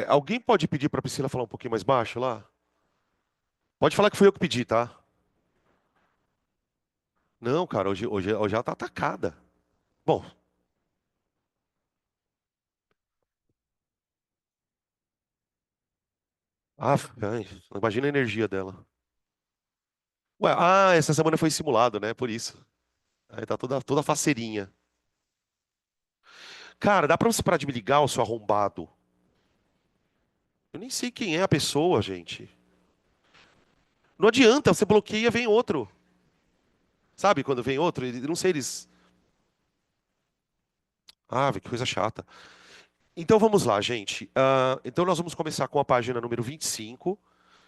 Alguém pode pedir para a Priscila falar um pouquinho mais baixo lá? Pode falar que fui eu que pedi, tá? Não, cara, hoje ela tá atacada. Bom, ai, imagina a energia dela. Ué, essa semana foi simulado, né? Por isso. Aí tá toda faceirinha. Cara, dá pra você parar de me ligar, o seu arrombado? Eu nem sei quem é a pessoa, gente. Não adianta, você bloqueia, vem outro. Sabe quando vem outro? Não sei, eles. Que coisa chata. Então vamos lá, gente. Então nós vamos começar com a página número 25,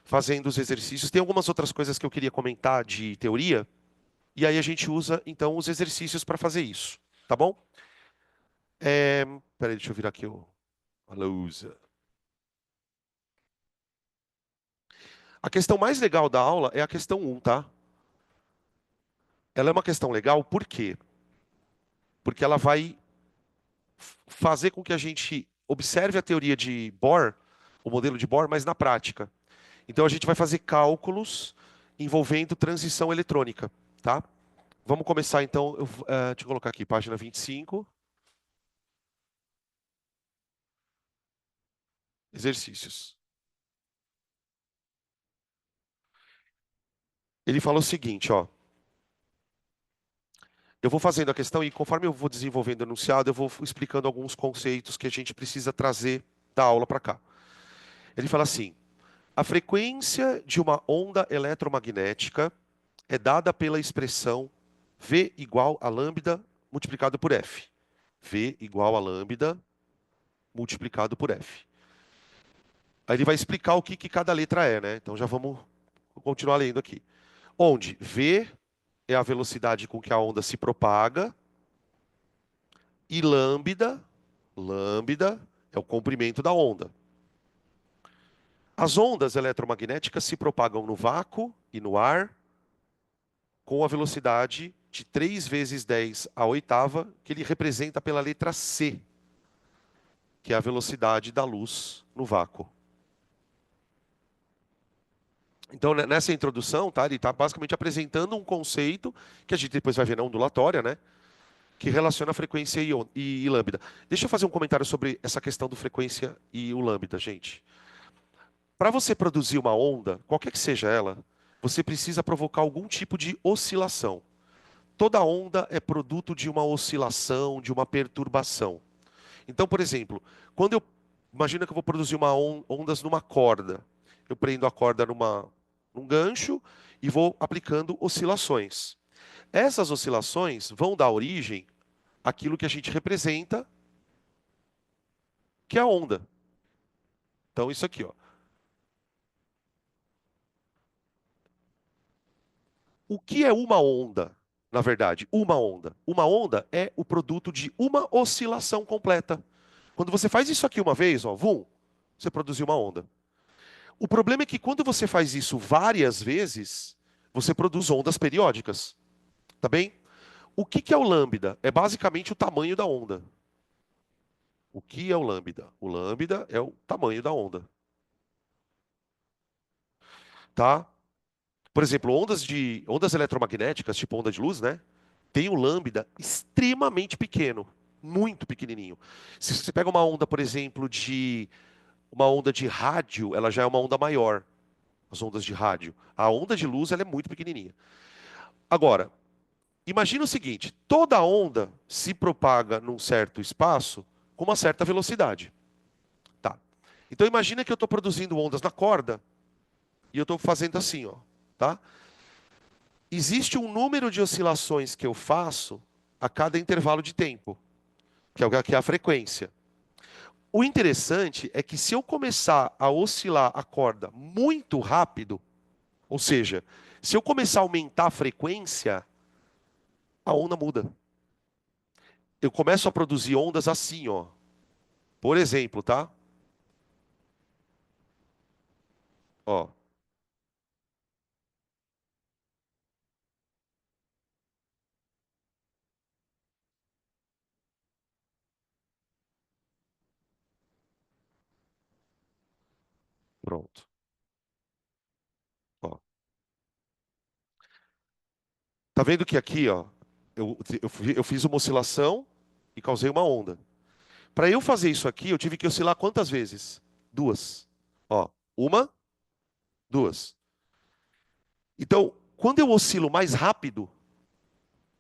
fazendo os exercícios. Tem algumas outras coisas que eu queria comentar de teoria, e aí a gente usa então os exercícios para fazer isso, tá bom? Peraí, deixa eu virar aqui a lousa. A questão mais legal da aula é a questão um, tá? Ela é uma questão legal, por quê? Porque ela vai fazer com que a gente observe a teoria de Bohr, o modelo de Bohr, mas na prática. Então a gente vai fazer cálculos envolvendo transição eletrônica, tá? Vamos começar então, deixa eu colocar aqui, página 25, exercícios. Ele fala o seguinte, ó, eu vou fazendo a questão e conforme eu vou desenvolvendo o enunciado, eu vou explicando alguns conceitos que a gente precisa trazer da aula para cá. Ele fala assim: a frequência de uma onda eletromagnética é dada pela expressão V igual a lambda multiplicado por F. V igual a lambda multiplicado por F. Aí ele vai explicar o que cada letra é, né? Então já vamos continuar lendo aqui. Onde V é a velocidade com que a onda se propaga e lambda é o comprimento da onda. As ondas eletromagnéticas se propagam no vácuo e no ar com a velocidade de 3 vezes 10 a oitava, que ele representa pela letra C, que é a velocidade da luz no vácuo. Então, nessa introdução, tá, ele está basicamente apresentando um conceito que a gente depois vai ver na ondulatória, né? Que relaciona a frequência e lambda. Deixa eu fazer um comentário sobre essa questão do frequência e o lambda, gente. Para você produzir uma onda, qualquer que seja ela, você precisa provocar algum tipo de oscilação. Toda onda é produto de uma oscilação, de uma perturbação. Então, por exemplo, quando eu imagina que eu vou produzir ondas numa corda, eu prendo a corda num gancho e vou aplicando oscilações. Essas oscilações vão dar origem àquilo que a gente representa, que é a onda. Então, isso aqui, ó. O que é uma onda? Na verdade, uma onda. Uma onda é o produto de uma oscilação completa. Quando você faz isso aqui uma vez, ó, vum, você produziu uma onda. O problema é que quando você faz isso várias vezes, você produz ondas periódicas, tá bem? O que é o lambda? É basicamente o tamanho da onda. O que é o lambda? O lambda é o tamanho da onda, tá? Por exemplo, ondas eletromagnéticas, tipo onda de luz, né? Tem o lambda extremamente pequeno, muito pequenininho. Se você pega uma onda, por exemplo, de uma onda de rádio, ela já é uma onda maior, as ondas de rádio. A onda de luz, ela é muito pequenininha. Agora, imagina o seguinte, toda onda se propaga num certo espaço com uma certa velocidade. Tá. Então imagina que eu estou produzindo ondas na corda e eu estou fazendo assim, ó, tá? Existe um número de oscilações que eu faço a cada intervalo de tempo, que é a frequência. O interessante é que se eu começar a oscilar a corda muito rápido, ou seja, se eu começar a aumentar a frequência, a onda muda. Eu começo a produzir ondas assim, ó. Por exemplo, tá? Ó, Pronto. Ó. Tá vendo que aqui, ó, eu fiz uma oscilação e causei uma onda. Para eu fazer isso aqui, eu tive que oscilar quantas vezes? Duas. Ó, uma, duas. Então, quando eu oscilo mais rápido,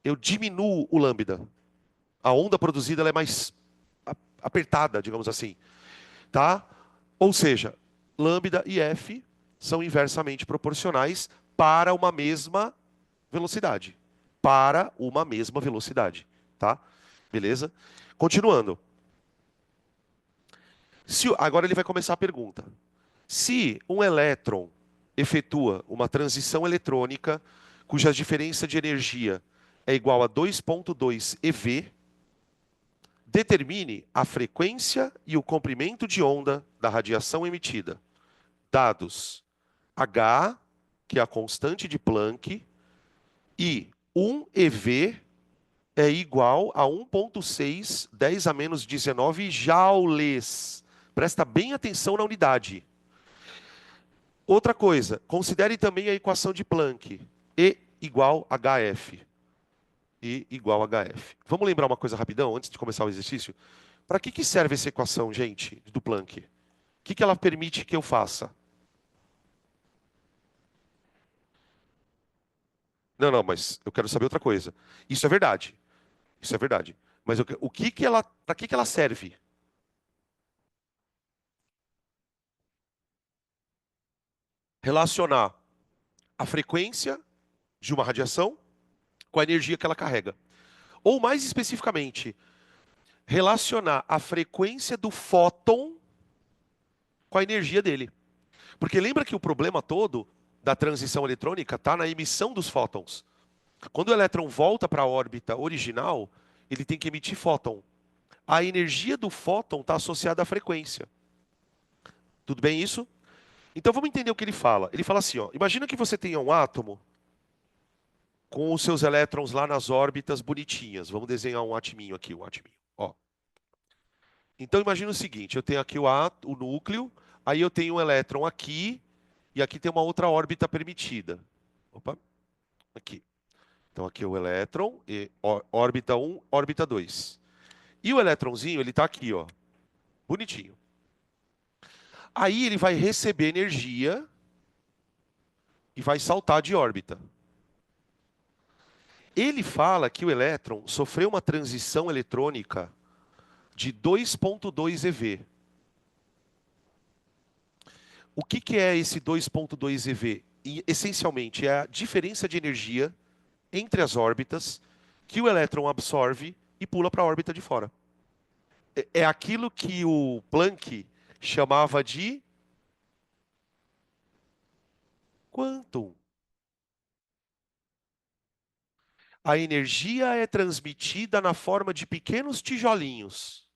eu diminuo o lambda. A onda produzida ela é mais apertada, digamos assim, tá? Ou seja, lambda e f são inversamente proporcionais para uma mesma velocidade. Para uma mesma velocidade, tá? Beleza? Continuando. Agora ele vai começar a pergunta. Se um elétron efetua uma transição eletrônica cuja diferença de energia é igual a 2,2 eV, determine a frequência e o comprimento de onda da radiação emitida. Dados H, que é a constante de Planck, e 1 eV é igual a 1,6 10 a menos 19 joules. Presta bem atenção na unidade. Outra coisa, considere também a equação de Planck. E igual a HF. E igual a HF. Vamos lembrar uma coisa rapidão, antes de começar o exercício? Para que serve essa equação, gente, do Planck? O que ela permite que eu faça? Não, não, mas eu quero saber outra coisa. Isso é verdade. Isso é verdade. Mas o que ela, para que ela serve? Relacionar a frequência de uma radiação com a energia que ela carrega. Ou mais especificamente, relacionar a frequência do fóton com a energia dele. Porque lembra que o problema todo da transição eletrônica está na emissão dos fótons. Quando o elétron volta para a órbita original, ele tem que emitir fóton. A energia do fóton está associada à frequência. Tudo bem isso? Então vamos entender o que ele fala. Ele fala assim, ó, imagina que você tenha um átomo com os seus elétrons lá nas órbitas bonitinhas. Vamos desenhar um atominho aqui, um atominho. Ó. Então imagina o seguinte, eu tenho aqui o núcleo, aí eu tenho um elétron aqui, e aqui tem uma outra órbita permitida. Opa, aqui. Então aqui é o elétron, órbita 1, órbita 2. E o elétronzinho, ele está aqui, ó, bonitinho. Aí ele vai receber energia e vai saltar de órbita. Ele fala que o elétron sofreu uma transição eletrônica de 2,2 eV. O que é esse 2,2 eV? Essencialmente, é a diferença de energia entre as órbitas que o elétron absorve e pula para a órbita de fora. É aquilo que o Planck chamava de quantum. A energia é transmitida na forma de pequenos tijolinhos.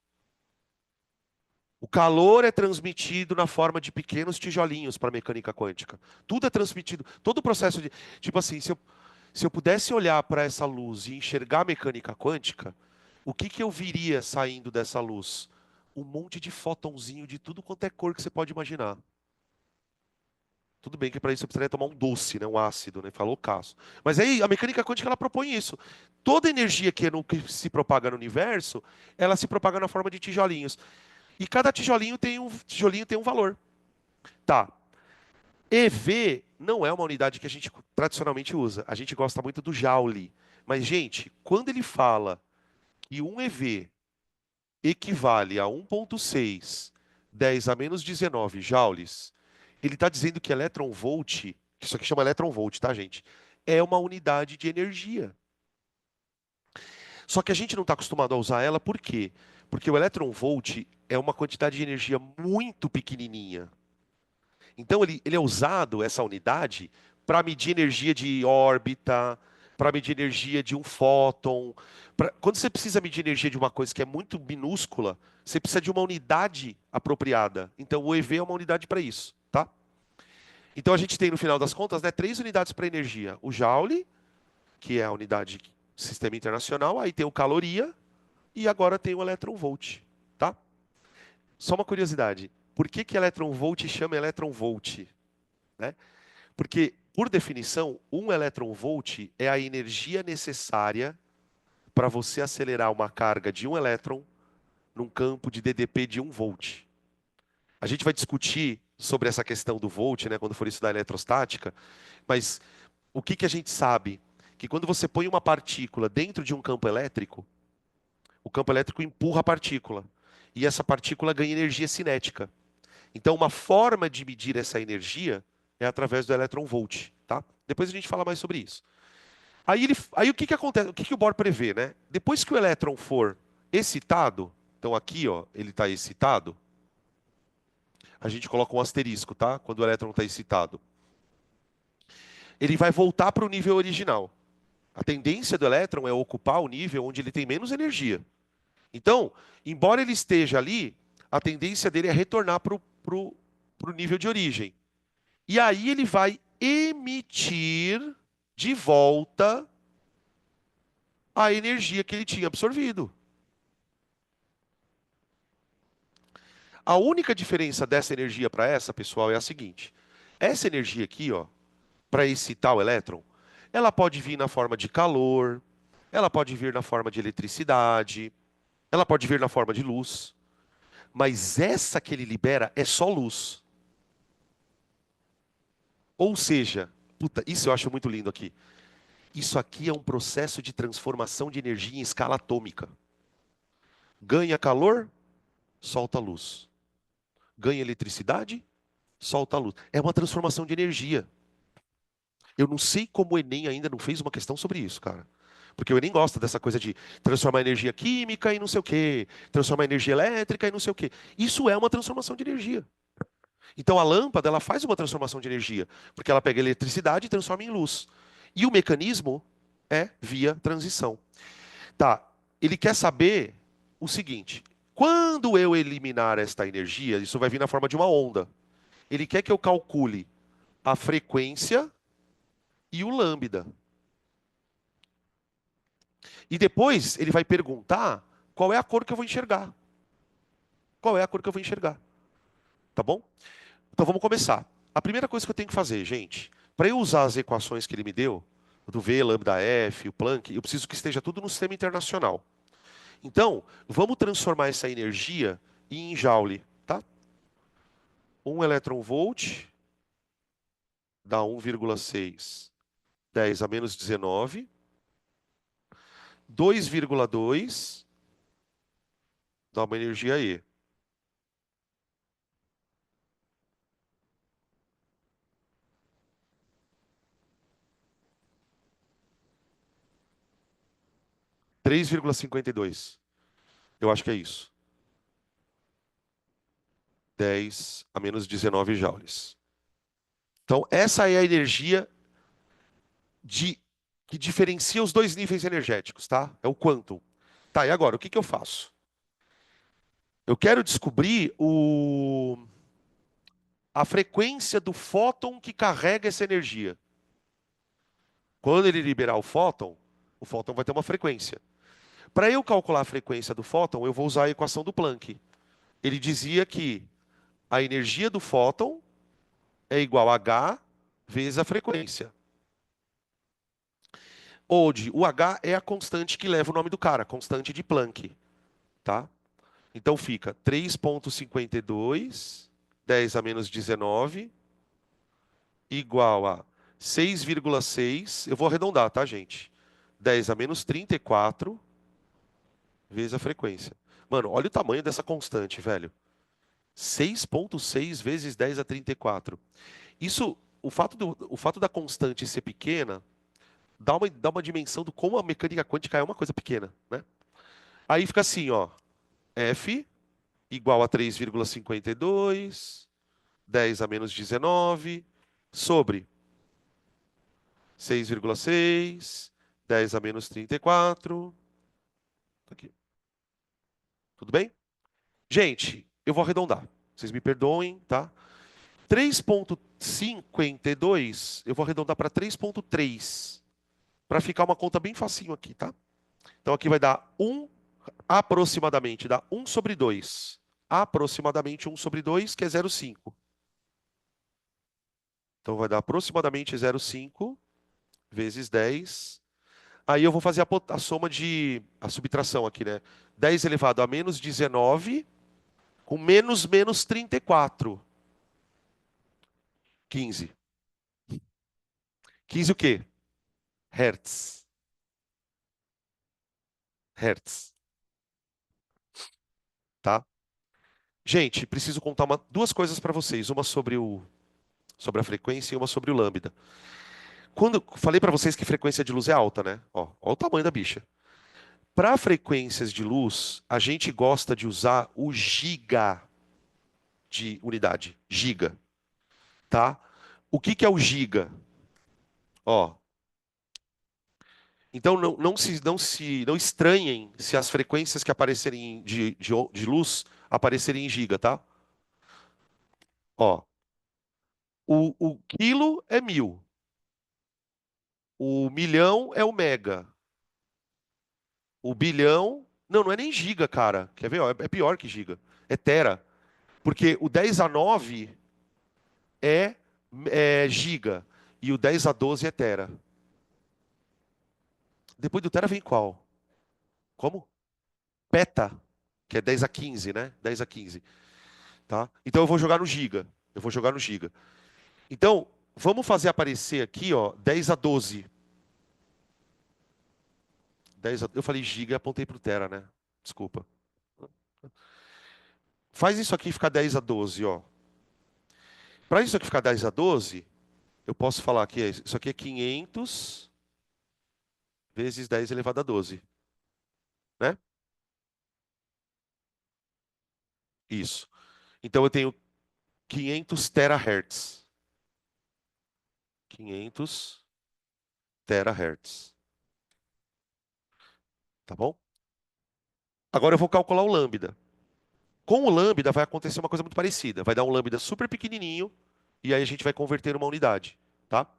O calor é transmitido na forma de pequenos tijolinhos para a mecânica quântica. Tudo é transmitido. Todo o processo de. Tipo assim, se eu pudesse olhar para essa luz e enxergar a mecânica quântica, o que eu viria saindo dessa luz? Um monte de fótonzinho de tudo quanto é cor que você pode imaginar. Tudo bem que para isso você precisaria tomar um doce, né, um ácido, né, falou o caso. Mas aí a mecânica quântica ela propõe isso. Toda energia que se propaga no universo, ela se propaga na forma de tijolinhos. E cada tijolinho tem um valor. Tá. EV não é uma unidade que a gente tradicionalmente usa. A gente gosta muito do Joule. Mas, gente, quando ele fala que um EV equivale a 1,6 10 a menos 19 joules, ele está dizendo que elétron-volt, isso aqui chama elétron-volt, tá, gente? É uma unidade de energia. Só que a gente não está acostumado a usar ela, por quê? Porque o elétron-volt é uma quantidade de energia muito pequenininha. Então ele é usado, essa unidade, para medir energia de órbita, para medir energia de um fóton. Quando você precisa medir energia de uma coisa que é muito minúscula, você precisa de uma unidade apropriada. Então o EV é uma unidade para isso, tá? Então a gente tem, no final das contas, né, três unidades para energia. O Joule, que é a unidade do sistema internacional, aí tem o caloria e agora tem o elétron-volt, tá? Só uma curiosidade. Por que que elétron volt chama elétron volt? Né? Porque, por definição, um elétron volt é a energia necessária para você acelerar uma carga de um elétron num campo de DDP de 1 volt. A gente vai discutir sobre essa questão do volt, né, quando for estudar eletrostática, mas o que que a gente sabe? Que quando você põe uma partícula dentro de um campo elétrico, o campo elétrico empurra a partícula. E essa partícula ganha energia cinética. Então, uma forma de medir essa energia é através do elétron volt, tá? Depois a gente fala mais sobre isso. Aí o que que acontece? O que que o Bohr prevê, né? Depois que o elétron for excitado, então aqui, ó, ele está excitado, a gente coloca um asterisco, tá? Quando o elétron está excitado. Ele vai voltar para o nível original. A tendência do elétron é ocupar o nível onde ele tem menos energia. Então, embora ele esteja ali, a tendência dele é retornar para o nível de origem. E aí ele vai emitir de volta a energia que ele tinha absorvido. A única diferença dessa energia para essa, pessoal, é a seguinte. Essa energia aqui, ó, para excitar o elétron, ela pode vir na forma de calor, ela pode vir na forma de eletricidade, ela pode vir na forma de luz. Mas essa que ele libera é só luz. Ou seja, puta, isso eu acho muito lindo aqui. Isso aqui é um processo de transformação de energia em escala atômica. Ganha calor, solta luz. Ganha eletricidade, solta luz. É uma transformação de energia. Eu não sei como o Enem ainda não fez uma questão sobre isso, cara. Porque o Enem gosta dessa coisa de transformar energia química em não sei o quê, transformar energia elétrica em não sei o quê. Isso é uma transformação de energia. Então a lâmpada, ela faz uma transformação de energia, porque ela pega eletricidade e transforma em luz. E o mecanismo é via transição. Tá, ele quer saber o seguinte: quando eu eliminar esta energia, isso vai vir na forma de uma onda. Ele quer que eu calcule a frequência e o lambda. E depois ele vai perguntar qual é a cor que eu vou enxergar. Qual é a cor que eu vou enxergar? Tá bom? Então vamos começar. A primeira coisa que eu tenho que fazer, gente, para eu usar as equações que ele me deu, do V, lambda F, o Planck, eu preciso que esteja tudo no sistema internacional. Então, vamos transformar essa energia em Joule, tá? 1 elétron-volt dá 1,6, 10 a menos 19. 2,2 dá uma energia E. 3,52. Eu acho que é isso. 10 a menos 19 joules. Então, essa é a energia de, que diferencia os dois níveis energéticos, tá? É o quantum. Tá, e agora, o que que eu faço? Eu quero descobrir a frequência do fóton que carrega essa energia. Quando ele liberar o fóton vai ter uma frequência. Para eu calcular a frequência do fóton, eu vou usar a equação do Planck. Ele dizia que a energia do fóton é igual a H vezes a frequência. Onde o H é a constante que leva o nome do cara, constante de Planck. Tá? Então fica 3,52, 10 a menos 19, igual a 6,6. Eu vou arredondar, tá, gente? 10 a menos 34 vezes a frequência. Mano, olha o tamanho dessa constante, velho. 6,6 vezes 10 a 34. Isso, o fato da constante ser pequena, dá uma dimensão do como a mecânica quântica é uma coisa pequena, né? Aí fica assim, ó. F igual a 3,52, 10 a menos 19, sobre 6,6, 10 a menos 34. Aqui. Tudo bem? Gente, eu vou arredondar. Vocês me perdoem, tá? 3,52, eu vou arredondar para 3,3, para ficar uma conta bem facinho aqui, tá? Então aqui vai dar 1, aproximadamente, dá 1 sobre 2. aproximadamente 1/2, que é 0,5. Então vai dar aproximadamente 0,5 vezes 10. Aí eu vou fazer a soma a subtração aqui, né? 10 elevado a menos 19 com menos 34. 15. 15 o quê? Hertz. Hertz, tá? Gente, preciso contar duas coisas para vocês. Uma sobre a frequência e uma sobre o lambda. Quando falei para vocês que frequência de luz é alta, né? Ó o tamanho da bicha. Para frequências de luz, a gente gosta de usar o giga de unidade. Giga, tá? O que que é o giga? Ó, então não estranhem se as frequências que aparecerem de luz aparecerem em giga, tá? Ó, o quilo é 1000, o milhão é o mega, o bilhão, não é nem giga, cara. Quer ver? Ó, é pior que giga, é tera, porque o 10 a 9 é, é giga e o 10 a 12 é tera. Depois do tera vem qual? Como? Peta, que é 10 a 15, né? 10 a 15. Tá? Então eu vou jogar no giga. Eu vou jogar no giga. Então, vamos fazer aparecer aqui, ó, 10 a 12. Eu falei giga e apontei pro tera, né? Desculpa. Faz isso aqui ficar 10 a 12, ó. Para isso aqui ficar 10 a 12, eu posso falar que isso aqui é 500 vezes 10 elevado a 12, né? Isso. Então eu tenho 500 terahertz. 500 terahertz. Tá bom? Agora eu vou calcular o lambda. Com o lambda vai acontecer uma coisa muito parecida. Vai dar um lambda super pequenininho e aí a gente vai converter numa unidade, tá?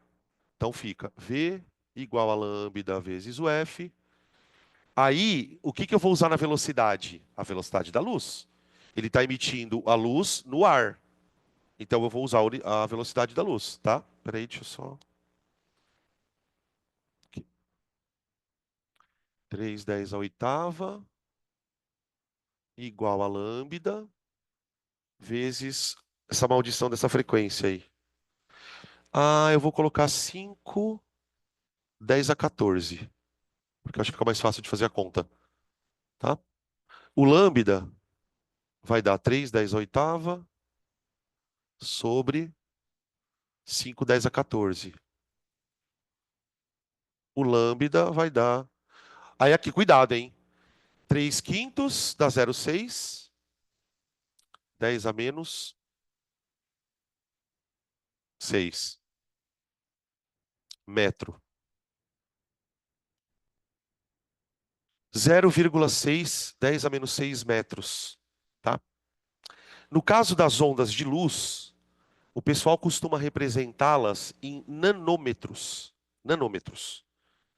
Então fica V igual a lambda vezes o F. Aí, o que que eu vou usar na velocidade? A velocidade da luz. Ele está emitindo a luz no ar. Então eu vou usar a velocidade da luz, tá? Peraí, deixa eu só. Aqui. 3/10 à oitava igual a lambda vezes essa maldição dessa frequência aí. Ah, eu vou colocar 5/10 à 14, porque eu acho que fica mais fácil de fazer a conta, tá? O lambda vai dar 3/10 à oitava sobre 5/10 à 14. O lambda vai dar. Aí aqui, cuidado, hein? 3/5 dá 0,6. 10 a menos 6 metro. 0,6, 10 a menos 6 metros. Tá? No caso das ondas de luz, o pessoal costuma representá-las em nanômetros. Nanômetros.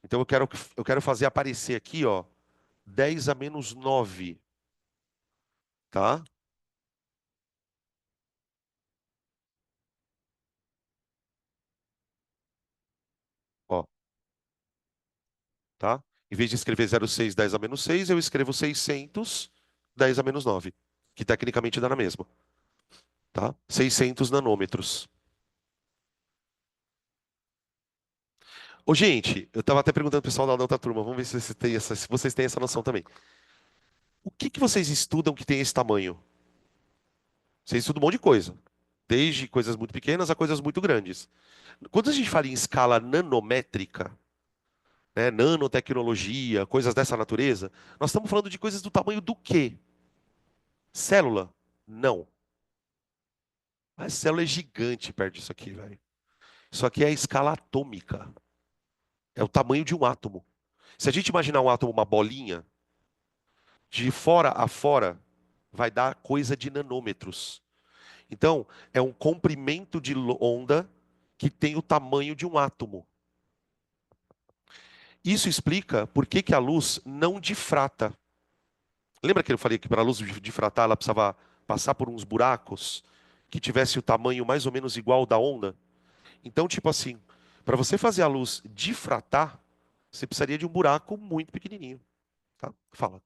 Então eu quero fazer aparecer aqui, ó, 10 a menos 9. Tá? Ó, tá? Em vez de escrever 0,6, 10 a menos 6, eu escrevo 600, 10 a menos 9, que tecnicamente dá na mesma. Tá? 600 nanômetros. Ô, gente, eu estava até perguntando pro pessoal da outra turma, vamos ver se vocês têm essa noção também. O que que vocês estudam que tem esse tamanho? Vocês estudam um monte de coisa, desde coisas muito pequenas a coisas muito grandes. Quando a gente fala em escala nanométrica, né, nanotecnologia, coisas dessa natureza, nós estamos falando de coisas do tamanho do quê? Célula? Não. A célula é gigante perto disso aqui, velho. Isso aqui é a escala atômica. É o tamanho de um átomo. Se a gente imaginar um átomo uma bolinha, de fora a fora, vai dar coisa de nanômetros. Então, é um comprimento de onda que tem o tamanho de um átomo. Isso explica por que que a luz não difrata. Lembra que eu falei que para a luz difratar ela precisava passar por uns buracos que tivesse o tamanho mais ou menos igual da onda. Então, tipo assim, para você fazer a luz difratar, você precisaria de um buraco muito pequenininho, tá? Fala.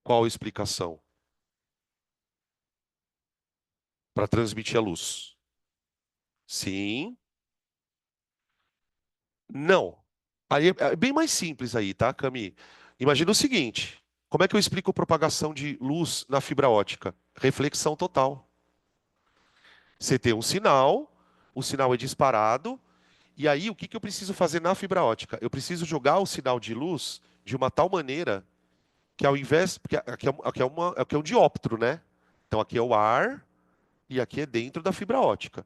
Qual a explicação para transmitir a luz? Sim, não. Aí é bem mais simples aí, tá, Cami? Imagina o seguinte: como é que eu explico propagação de luz na fibra ótica? Reflexão total. Você tem um sinal, o sinal é disparado, e aí o que que eu preciso fazer na fibra ótica? Eu preciso jogar o sinal de luz de uma tal maneira que ao invés. Porque aqui é um dióptro, né? Então aqui é o ar e aqui é dentro da fibra ótica.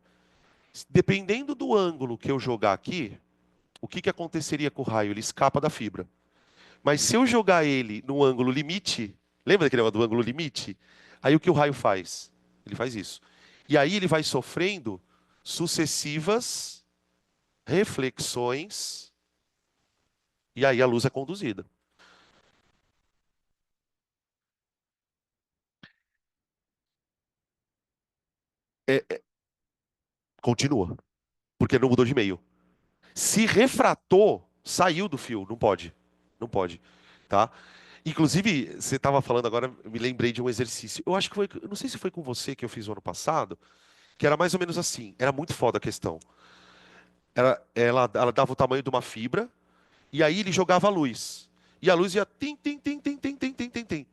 Dependendo do ângulo que eu jogar aqui, o que que aconteceria com o raio? Ele escapa da fibra. Mas se eu jogar ele no ângulo limite, lembra daquele negócio do ângulo limite? Aí o que o raio faz? Ele faz isso. E aí ele vai sofrendo sucessivas reflexões e aí a luz é conduzida. É, continua, porque não mudou de meio. Se refratou, saiu do fio, não pode. Não pode, tá? Inclusive, você estava falando agora, eu me lembrei de um exercício. Eu acho que foi, eu não sei se foi com você que eu fiz o ano passado, que era mais ou menos assim. Era muito foda a questão. Ela dava o tamanho de uma fibra, e aí ele jogava a luz. E a luz ia tim, tim, tim, tim, tim, tim, tim, tim, tim.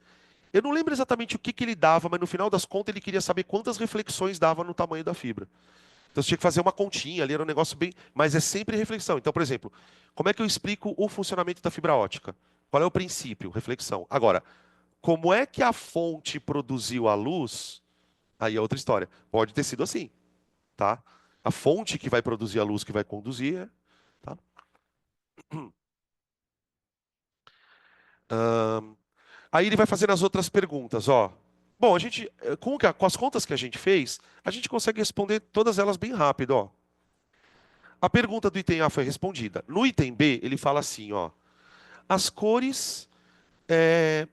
Eu não lembro exatamente o que que ele dava, mas no final das contas ele queria saber quantas reflexões dava no tamanho da fibra. Então você tinha que fazer uma continha ali, era um negócio bem. Mas é sempre reflexão. Então, por exemplo, como é que eu explico o funcionamento da fibra ótica? Qual é o princípio? Reflexão. Agora, como é que a fonte produziu a luz? Aí é outra história. Pode ter sido assim, tá? A fonte que vai produzir a luz que vai conduzir, tá? Ahn, Aí ele vai fazendo as outras perguntas, ó. Bom, a gente, com as contas que a gente fez, a gente consegue responder todas elas bem rápido, ó. A pergunta do item A foi respondida. No item B, ele fala assim, ó. As cores,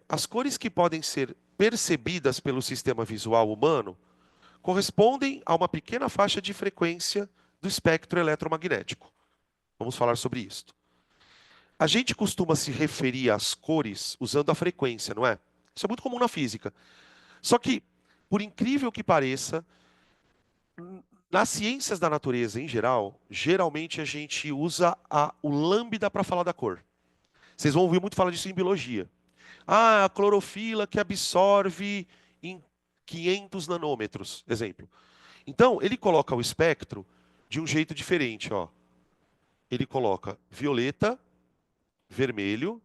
as cores que podem ser percebidas pelo sistema visual humano correspondem a uma pequena faixa de frequência do espectro eletromagnético. Vamos falar sobre isso. A gente costuma se referir às cores usando a frequência, não é? Isso é muito comum na física. Só que, por incrível que pareça, nas ciências da natureza em geral, geralmente a gente usa o lambda para falar da cor. Vocês vão ouvir muito falar disso em biologia. Ah, a clorofila que absorve em 500 nanômetros, exemplo. Então, ele coloca o espectro de um jeito diferente, ó. Ele coloca violeta, vermelho,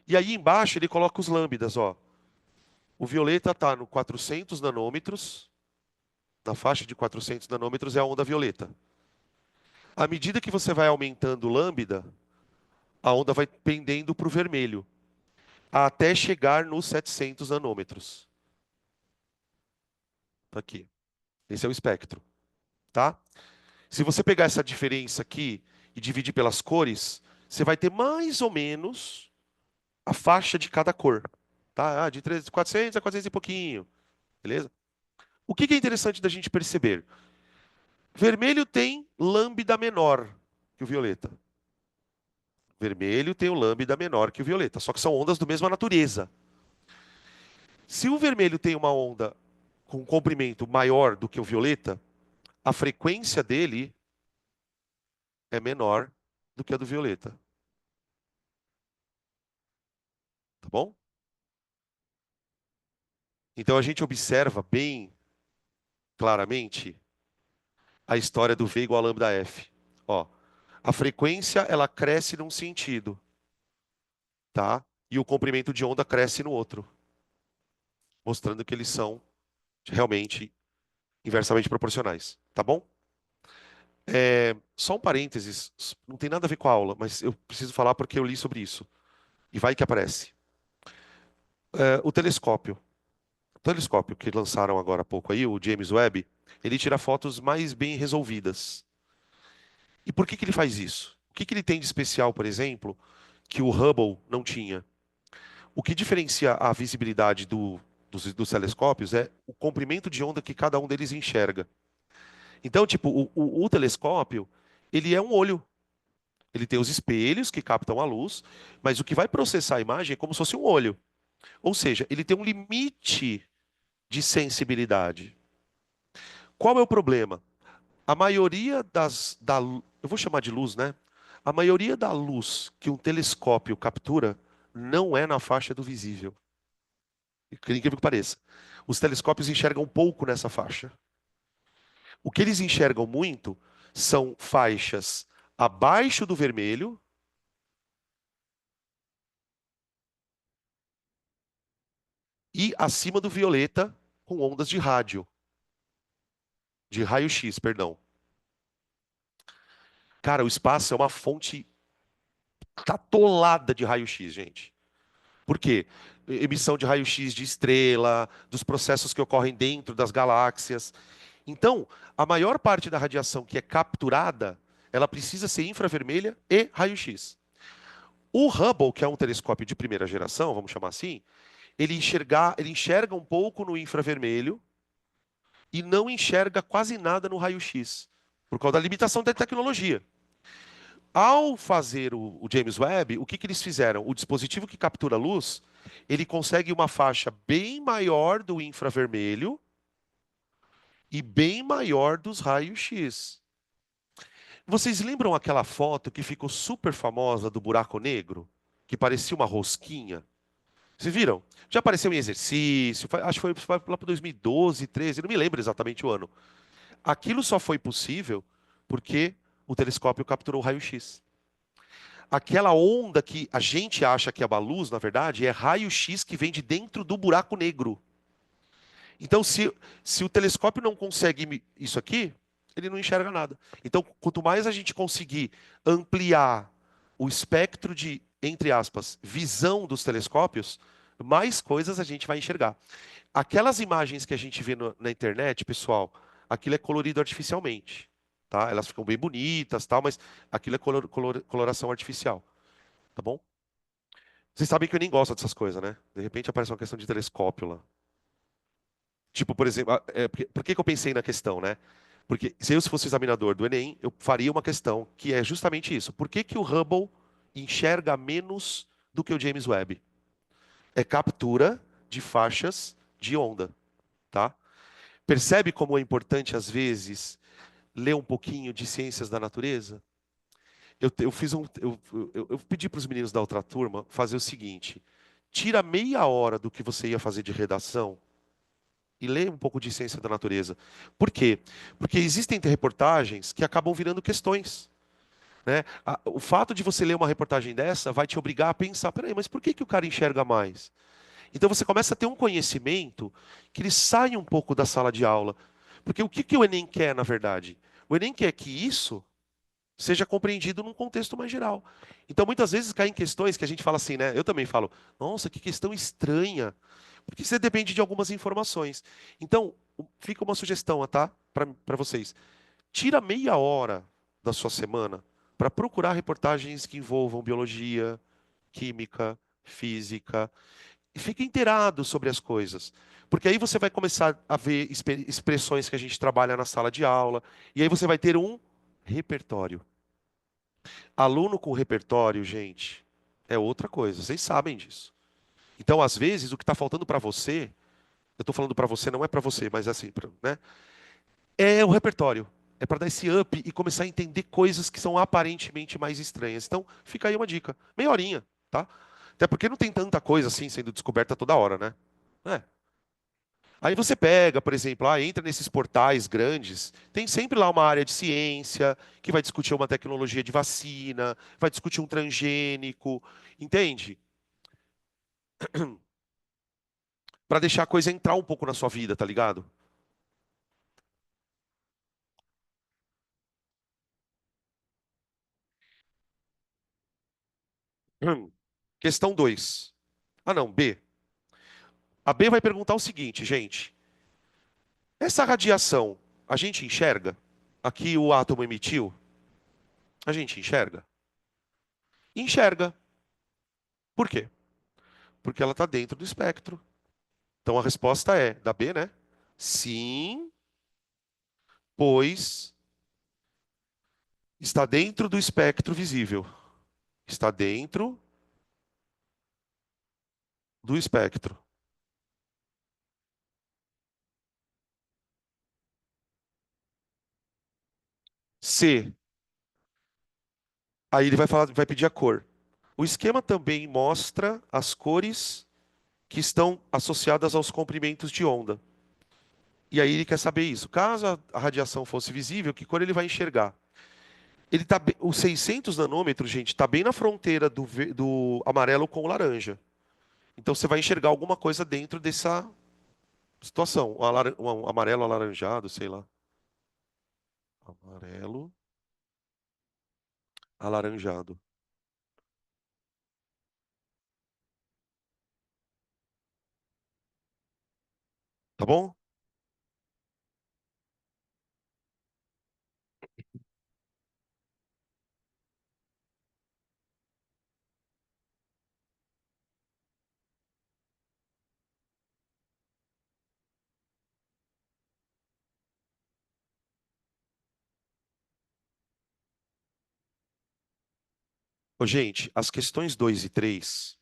e aí embaixo ele coloca os lambdas, ó. O violeta está no 400 nanômetros, na faixa de 400 nanômetros é a onda violeta. À medida que você vai aumentando o lambda, a onda vai pendendo para o vermelho, até chegar nos 700 nanômetros. Tá aqui. Esse é o espectro, tá? Se você pegar essa diferença aqui e dividir pelas cores, você vai ter mais ou menos a faixa de cada cor, tá? De 400 a 400 e pouquinho, beleza? O que que é interessante da gente perceber? Vermelho tem lambda menor que o violeta. Vermelho tem o lambda menor que o violeta, só que são ondas da mesma natureza. Se o vermelho tem uma onda com um comprimento maior do que o violeta, a frequência dele é menor do que a do violeta, tá bom? Então a gente observa bem claramente a história do V igual a lambda F. Ó, a frequência ela cresce num sentido, tá? E o comprimento de onda cresce no outro, mostrando que eles são realmente inversamente proporcionais, tá bom? Só um parênteses, não tem nada a ver com a aula, mas eu preciso falar porque eu li sobre isso. E vai que aparece. O telescópio. O telescópio que lançaram agora há pouco aí, o James Webb, ele tira fotos mais bem resolvidas. E por que que ele faz isso? que ele tem de especial, por exemplo, que o Hubble não tinha? O que diferencia a visibilidade dos telescópios é o comprimento de onda que cada um deles enxerga. Então, tipo, o telescópio, ele é um olho. Ele tem os espelhos que captam a luz, mas o que vai processar a imagem é como se fosse um olho. Ou seja, ele tem um limite de sensibilidade. Qual é o problema? A maioria eu vou chamar de luz, né? A maioria da luz que um telescópio captura não é na faixa do visível. Incrível que pareça. Os telescópios enxergam pouco nessa faixa. O que eles enxergam muito são faixas abaixo do vermelho e acima do violeta com ondas de rádio, de raio-x, perdão. Cara, o espaço é uma fonte atolada de raio-x, gente. Por quê? Emissão de raio-x de estrela, dos processos que ocorrem dentro das galáxias. Então, a maior parte da radiação que é capturada, ela precisa ser infravermelha e raio-x. O Hubble, que é um telescópio de primeira geração, vamos chamar assim, ele enxerga um pouco no infravermelho e não enxerga quase nada no raio-x, por causa da limitação da tecnologia. Ao fazer o James Webb, o que eles fizeram? O dispositivo que captura a luz, ele consegue uma faixa bem maior do infravermelho e bem maior dos raios-x. Vocês lembram aquela foto que ficou super famosa do buraco negro? Que parecia uma rosquinha? Vocês viram? Já apareceu em exercício, acho que foi lá para 2012, 13, não me lembro exatamente o ano. Aquilo só foi possível porque o telescópio capturou o raio-x. Aquela onda que a gente acha que é uma luz, na verdade, é raio-x que vem de dentro do buraco negro. Então, se o telescópio não consegue isso aqui, ele não enxerga nada. Então, quanto mais a gente conseguir ampliar o espectro de, entre aspas, visão dos telescópios, mais coisas a gente vai enxergar. Aquelas imagens que a gente vê na internet, pessoal, aquilo é colorido artificialmente, tá? Elas ficam bem bonitas, tal, mas aquilo é coloração artificial, tá bom? Vocês sabem que eu nem gosto dessas coisas, né? De repente aparece uma questão de telescópio lá. Tipo, por exemplo, por que que eu pensei na questão, né? Porque se eu fosse examinador do Enem, eu faria uma questão que é justamente isso. Por que que o Hubble enxerga menos do que o James Webb? É captura de faixas de onda, tá? Percebe como é importante, às vezes, ler um pouquinho de ciências da natureza? Eu fiz eu pedi para os meninos da outra turma fazer o seguinte: tira meia hora do que você ia fazer de redação e lê um pouco de ciência da natureza. Por quê? Porque existem reportagens que acabam virando questões. Né? O fato de você ler uma reportagem dessa vai te obrigar a pensar: peraí, mas por que que o cara enxerga mais? Então você começa a ter um conhecimento que ele sai um pouco da sala de aula. Porque o que que o Enem quer, na verdade? O Enem quer que isso seja compreendido num contexto mais geral. Então, muitas vezes caem questões que a gente fala assim, né? Eu também falo, nossa, que questão estranha. Porque você depende de algumas informações. Então, fica uma sugestão, tá? Para vocês. Tira meia hora da sua semana para procurar reportagens que envolvam biologia, química, física, e fique inteirado sobre as coisas. Porque aí você vai começar a ver expressões que a gente trabalha na sala de aula, e aí você vai ter um repertório. Aluno com repertório, gente, é outra coisa. Vocês sabem disso. Então, às vezes, o que está faltando para você, eu estou falando para você, não é para você, mas assim, né? É o repertório. É para dar esse up e começar a entender coisas que são aparentemente mais estranhas. Então, fica aí uma dica. Meia horinha, tá? Até porque não tem tanta coisa assim sendo descoberta toda hora, né? É. Aí você pega, por exemplo, entra nesses portais grandes, tem sempre lá uma área de ciência, que vai discutir uma tecnologia de vacina, vai discutir um transgênico, entende? Para deixar a coisa entrar um pouco na sua vida, tá ligado? Hum. Questão 2. Ah, não, B. A B vai perguntar o seguinte, gente: essa radiação, a gente enxerga? Aqui o átomo emitiu, a gente enxerga? enxerga. Por quê? Porque ela está dentro do espectro. Então a resposta é da B, né? Sim, pois está dentro do espectro visível. Está dentro do espectro. C. Aí ele vai falar, vai pedir a cor. O esquema também mostra as cores que estão associadas aos comprimentos de onda. E aí ele quer saber isso. Caso a radiação fosse visível, que cor ele vai enxergar? Ele tá, os 600 nanômetros, gente, está bem na fronteira do amarelo com o laranja. Então você vai enxergar alguma coisa dentro dessa situação. Um amarelo alaranjado, sei lá. Amarelo alaranjado. Tá bom? Ô, gente, as questões 2 e 3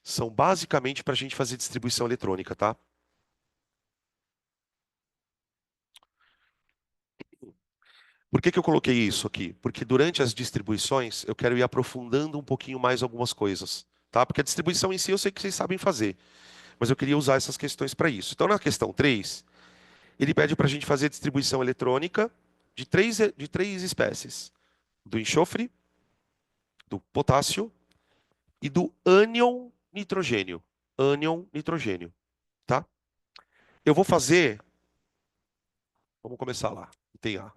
são basicamente para a gente fazer distribuição eletrônica, tá? Por que que eu coloquei isso aqui? Porque durante as distribuições eu quero ir aprofundando um pouquinho mais algumas coisas, tá? Porque a distribuição em si eu sei que vocês sabem fazer, mas eu queria usar essas questões para isso. Então, na questão 3, ele pede para a gente fazer distribuição eletrônica de três espécies: do enxofre, do potássio e do ânion nitrogênio. Ânion nitrogênio, tá? Eu vou fazer, vamos começar lá. Tem A,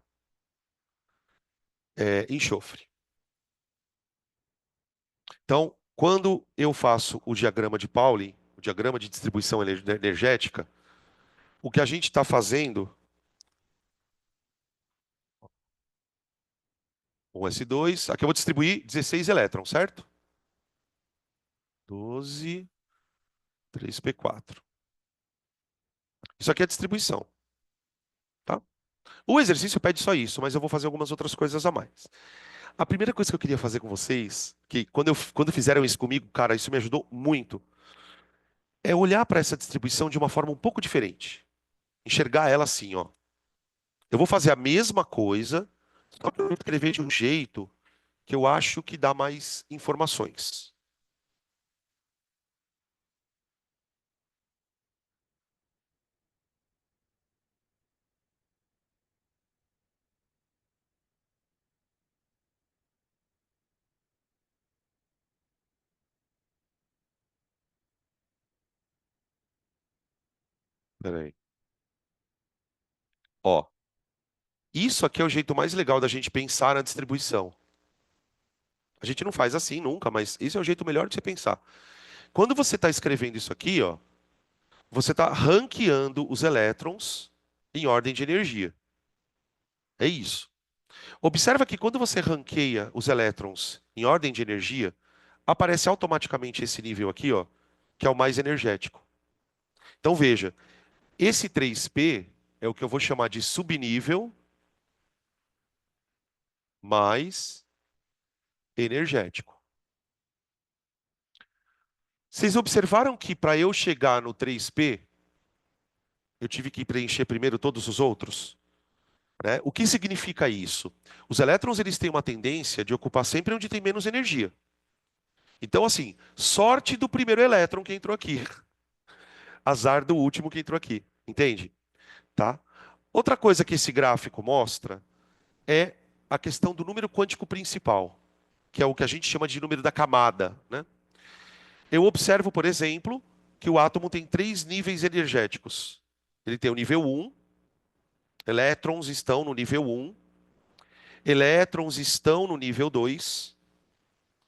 enxofre. Então, quando eu faço o diagrama de Pauling, o diagrama de distribuição energética, o que a gente está fazendo, um S2, aqui eu vou distribuir 16 elétrons, certo? 12, 3p4. Isso aqui é a distribuição, tá? O exercício pede só isso, mas eu vou fazer algumas outras coisas a mais. A primeira coisa que eu queria fazer com vocês, que quando fizeram isso comigo, cara, isso me ajudou muito, é olhar para essa distribuição de uma forma um pouco diferente. Enxergar ela assim, ó. Eu vou fazer a mesma coisa, só que eu vou escrever de um jeito que eu acho que dá mais informações. Peraí. Ó, isso aqui é o jeito mais legal da gente pensar na distribuição. A gente não faz assim nunca, mas esse é o jeito melhor de você pensar. Quando você está escrevendo isso aqui, ó, você está ranqueando os elétrons em ordem de energia. É isso. Observa que quando você ranqueia os elétrons em ordem de energia, aparece automaticamente esse nível aqui, ó, que é o mais energético. Então veja, esse 3p é o que eu vou chamar de subnível mais energético. Vocês observaram que para eu chegar no 3p, eu tive que preencher primeiro todos os outros? Né? O que significa isso? Os elétrons eles têm uma tendência de ocupar sempre onde tem menos energia. Então, assim, sorte do primeiro elétron que entrou aqui. Azar do último que entrou aqui. Entende? Tá? Outra coisa que esse gráfico mostra é a questão do número quântico principal, que é o que a gente chama de número da camada. Né? Eu observo, por exemplo, que o átomo tem três níveis energéticos. Ele tem o nível 1, elétrons estão no nível 1, elétrons estão no nível 2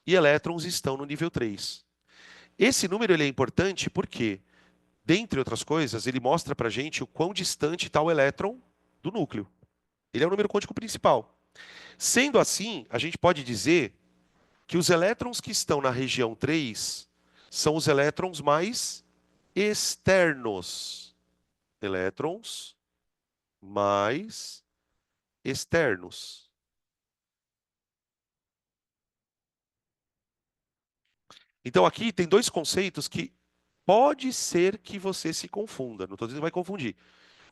e elétrons estão no nível 3. Esse número ele é importante porque, dentre outras coisas, ele mostra para a gente o quão distante está o elétron do núcleo. Ele é o número quântico principal. Sendo assim, a gente pode dizer que os elétrons que estão na região 3 são os elétrons mais externos. Elétrons mais externos. Então aqui tem dois conceitos que pode ser que você se confunda. Não estou dizendo que vai confundir.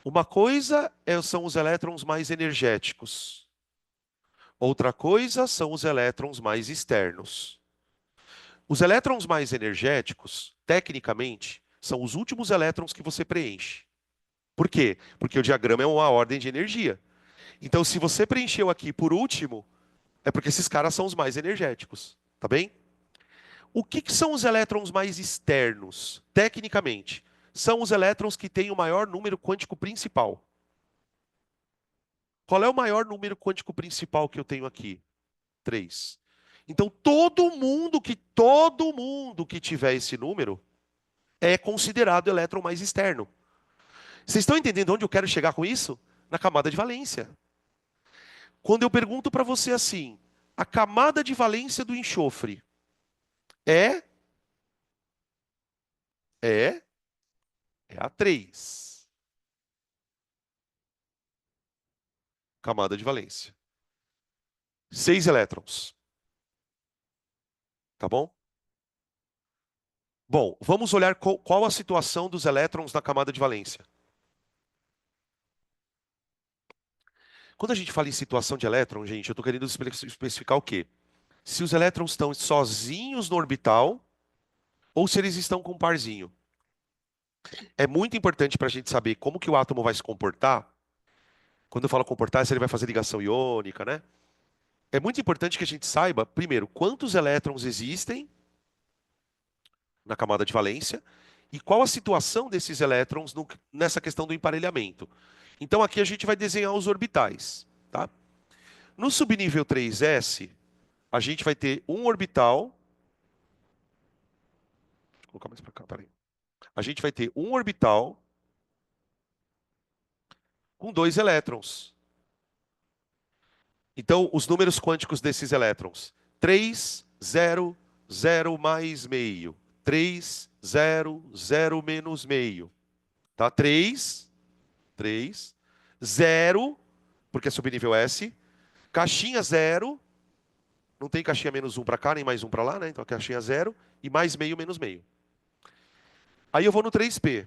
Uma coisa são os elétrons mais energéticos. Outra coisa são os elétrons mais externos. Os elétrons mais energéticos, tecnicamente, são os últimos elétrons que você preenche. Por quê? Porque o diagrama é uma ordem de energia. Então, se você preencheu aqui por último, é porque esses caras são os mais energéticos. Tá bem? O que são os elétrons mais externos, tecnicamente? São os elétrons que têm o maior número quântico principal. Qual é o maior número quântico principal que eu tenho aqui? 3. Então, todo mundo que tiver esse número é considerado elétron mais externo. Vocês estão entendendo onde eu quero chegar com isso? Na camada de valência. Quando eu pergunto para você assim, a camada de valência do enxofre é é é a 3. Camada de valência. 6 elétrons, tá bom? Bom, vamos olhar qual a situação dos elétrons na camada de valência. Quando a gente fala em situação de elétron, gente, eu estou querendo especificar o quê? Se os elétrons estão sozinhos no orbital ou se eles estão com um parzinho. É muito importante para a gente saber como que o átomo vai se comportar. Quando eu falo comportar, se ele vai fazer ligação iônica, né? É muito importante que a gente saiba, primeiro, quantos elétrons existem na camada de valência e qual a situação desses elétrons nessa questão do emparelhamento. Então aqui a gente vai desenhar os orbitais, tá? No subnível 3s, a gente vai ter um orbital. Vou colocar mais para cá, peraí. A gente vai ter um orbital com 2 elétrons. Então, os números quânticos desses elétrons: 3, 0, 0 mais meio. 3, 0, 0 menos meio. Tá? 3, 3, 0, porque é subnível S. Caixinha 0, não tem caixinha menos 1 para cá, nem mais 1 para lá, né? Então, caixinha 0 e mais meio menos meio. Aí eu vou no 3p.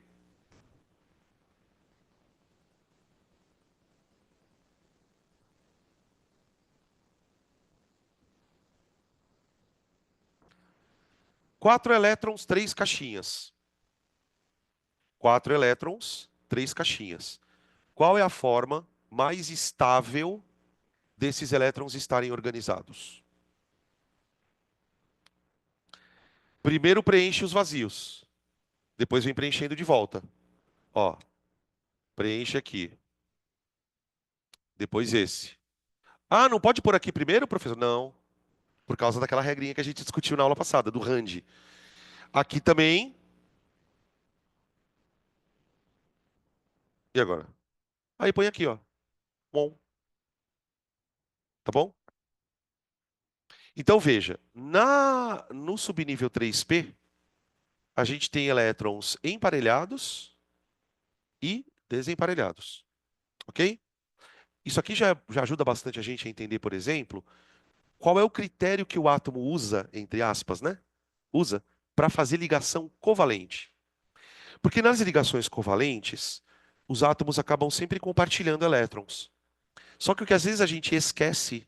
4 elétrons, 3 caixinhas. 4 elétrons, 3 caixinhas. Qual é a forma mais estável desses elétrons estarem organizados? Primeiro preenche os vazios. Depois vem preenchendo de volta. Ó, preenche aqui. Depois esse. Ah, não pode pôr aqui primeiro, professor? Não. Por causa daquela regrinha que a gente discutiu na aula passada, do Rand. Aqui também. E agora? Aí põe aqui, ó. Bom. Tá bom? Então veja, no subnível 3p, a gente tem elétrons emparelhados e desemparelhados. Ok? Isso aqui já ajuda bastante a gente a entender, por exemplo, qual é o critério que o átomo usa, entre aspas, né? Usa para fazer ligação covalente. Porque nas ligações covalentes, os átomos acabam sempre compartilhando elétrons. Só que o que às vezes a gente esquece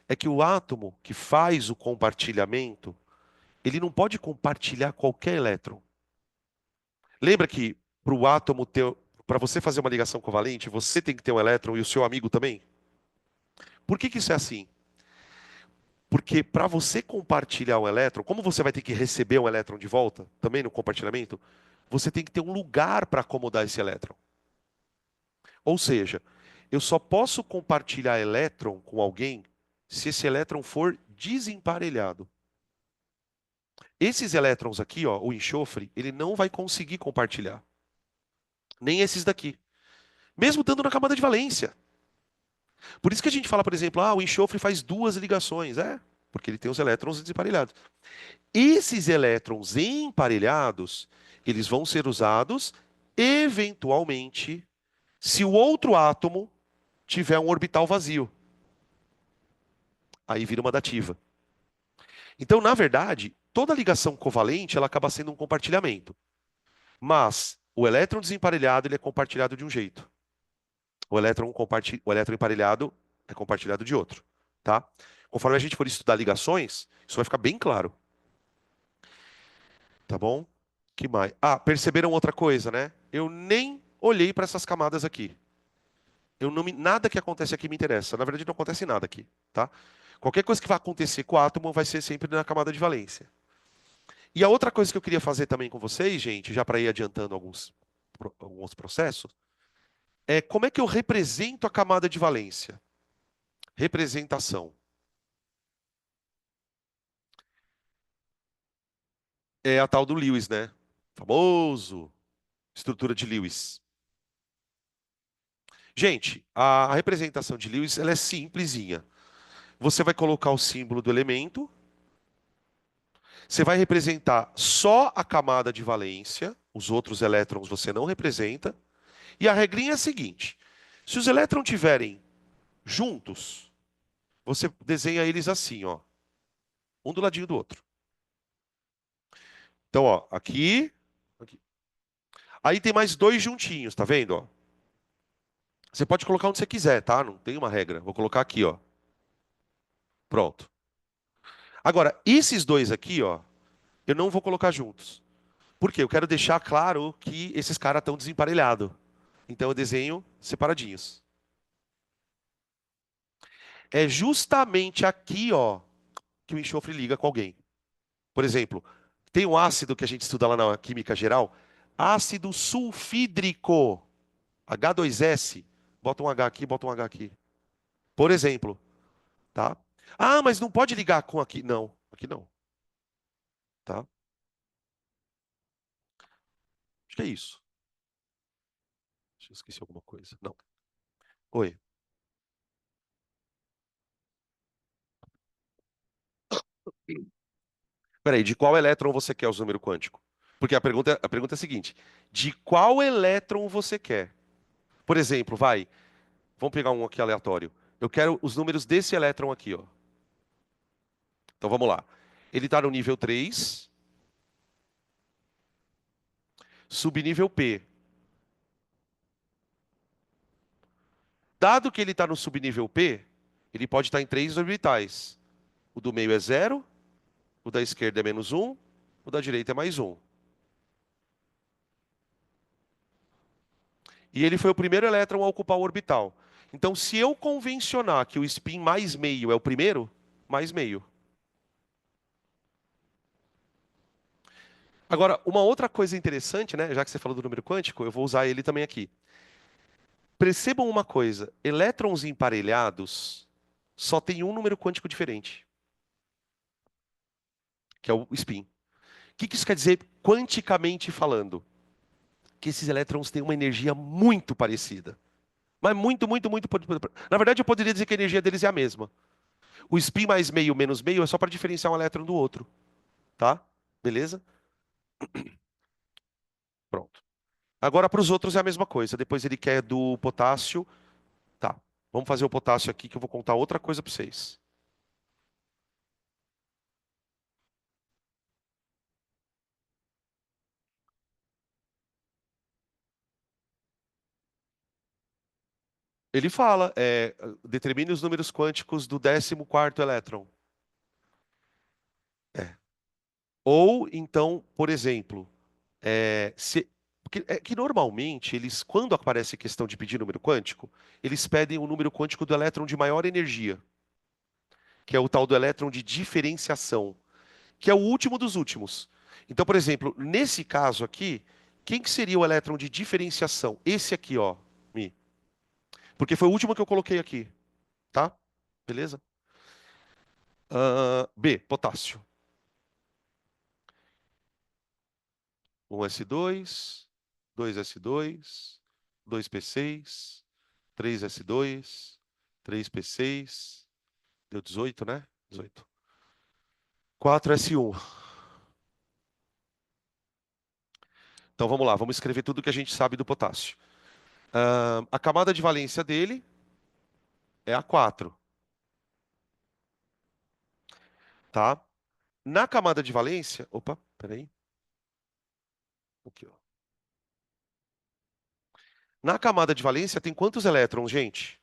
é que o átomo que faz o compartilhamento, ele não pode compartilhar qualquer elétron. Lembra que para o átomo ter, para você fazer uma ligação covalente, você tem que ter um elétron e o seu amigo também? Por que isso é assim? Porque para você compartilhar um elétron, como você vai ter que receber um elétron de volta, também no compartilhamento, você tem que ter um lugar para acomodar esse elétron. Ou seja, eu só posso compartilhar elétron com alguém se esse elétron for desemparelhado. Esses elétrons aqui, ó, o enxofre, ele não vai conseguir compartilhar. Nem esses daqui. Mesmo estando na camada de valência. Por isso que a gente fala, por exemplo, o enxofre faz 2 ligações. É. porque ele tem os elétrons desemparelhados. Esses elétrons emparelhados, eles vão ser usados eventualmente se o outro átomo tiver um orbital vazio. Aí vira uma dativa. Então, na verdade, toda ligação covalente ela acaba sendo um compartilhamento. Mas o elétron desemparelhado ele é compartilhado de um jeito. O elétron emparelhado é compartilhado de outro, tá? Conforme a gente for estudar ligações, isso vai ficar bem claro, tá bom? Que mais? Ah, perceberam outra coisa, né? Eu nem olhei para essas camadas aqui. Nada que acontece aqui me interessa. Na verdade, não acontece nada aqui, tá? Qualquer coisa que vai acontecer com o átomo vai ser sempre na camada de valência. E a outra coisa que eu queria fazer também com vocês, gente, já para ir adiantando alguns processos, é como é que eu represento a camada de valência? Representação. É a tal do Lewis, né? Famoso estrutura de Lewis. Gente, a representação de Lewis ela é simplesinha. Você vai colocar o símbolo do elemento, você vai representar só a camada de valência, os outros elétrons você não representa, e a regrinha é a seguinte: se os elétrons estiverem juntos, você desenha eles assim, ó, um do ladinho do outro. Então, ó, aqui. Aí tem mais dois juntinhos, tá vendo, ó? Você pode colocar onde você quiser, tá? Não tem uma regra. Vou colocar aqui, ó. Pronto. Agora, esses dois aqui, ó, eu não vou colocar juntos. Por quê? Eu quero deixar claro que esses caras estão desemparelhados. Então eu desenho separadinhos. É justamente aqui, ó, que o enxofre liga com alguém. Por exemplo, tem um ácido que a gente estuda lá na química geral, ácido sulfídrico, H2S. Bota um H aqui, bota um H aqui. Por exemplo, tá? Ah, mas não pode ligar com aqui. Não, aqui não, tá? Acho que é isso. Acho que eu esqueci alguma coisa. Não. Oi. Peraí, de qual elétron você quer o número quântico? Porque a pergunta é a seguinte: de qual elétron você quer? Por exemplo, vamos pegar um aqui aleatório. Eu quero os números desse elétron aqui, ó. Então vamos lá. Ele está no nível 3, subnível P. Dado que ele está no subnível P, ele pode estar em três orbitais. O do meio é zero, o da esquerda é menos um, o da direita é mais um. E ele foi o primeiro elétron a ocupar o orbital. Então, se eu convencionar que o spin mais meio é o primeiro, mais meio. Agora, uma outra coisa interessante, né? Já que você falou do número quântico, eu vou usar ele também aqui. Percebam uma coisa: elétrons emparelhados só tem um número quântico diferente, que é o spin. O que isso quer dizer quanticamente falando? Que esses elétrons têm uma energia muito parecida. Mas muito, muito, muito. Na verdade, eu poderia dizer que a energia deles é a mesma. O spin mais meio menos meio é só para diferenciar um elétron do outro, tá? Beleza? Pronto. Agora, para os outros é a mesma coisa. Depois ele quer do potássio. Tá. Vamos fazer o potássio aqui que eu vou contar outra coisa para vocês. Ele fala, determine os números quânticos do 14º elétron. É. Ou então, por exemplo, porque é que normalmente eles, quando aparece questão de pedir número quântico, eles pedem o número quântico do elétron de maior energia, que é o tal do elétron de diferenciação, que é o último dos últimos. Então, por exemplo, nesse caso aqui, quem que seria o elétron de diferenciação? Esse aqui, ó, Mi. Porque foi o último que eu coloquei aqui, tá? Beleza? B, potássio. Um S2, dois S2, dois P6, três S2, três P6, deu 18, né? 18. 4s1. Então vamos lá, vamos escrever tudo que a gente sabe do potássio. A camada de valência dele é a 4, tá? Na camada de valência, opa, peraí, aqui, ó. Na camada de valência tem quantos elétrons, gente?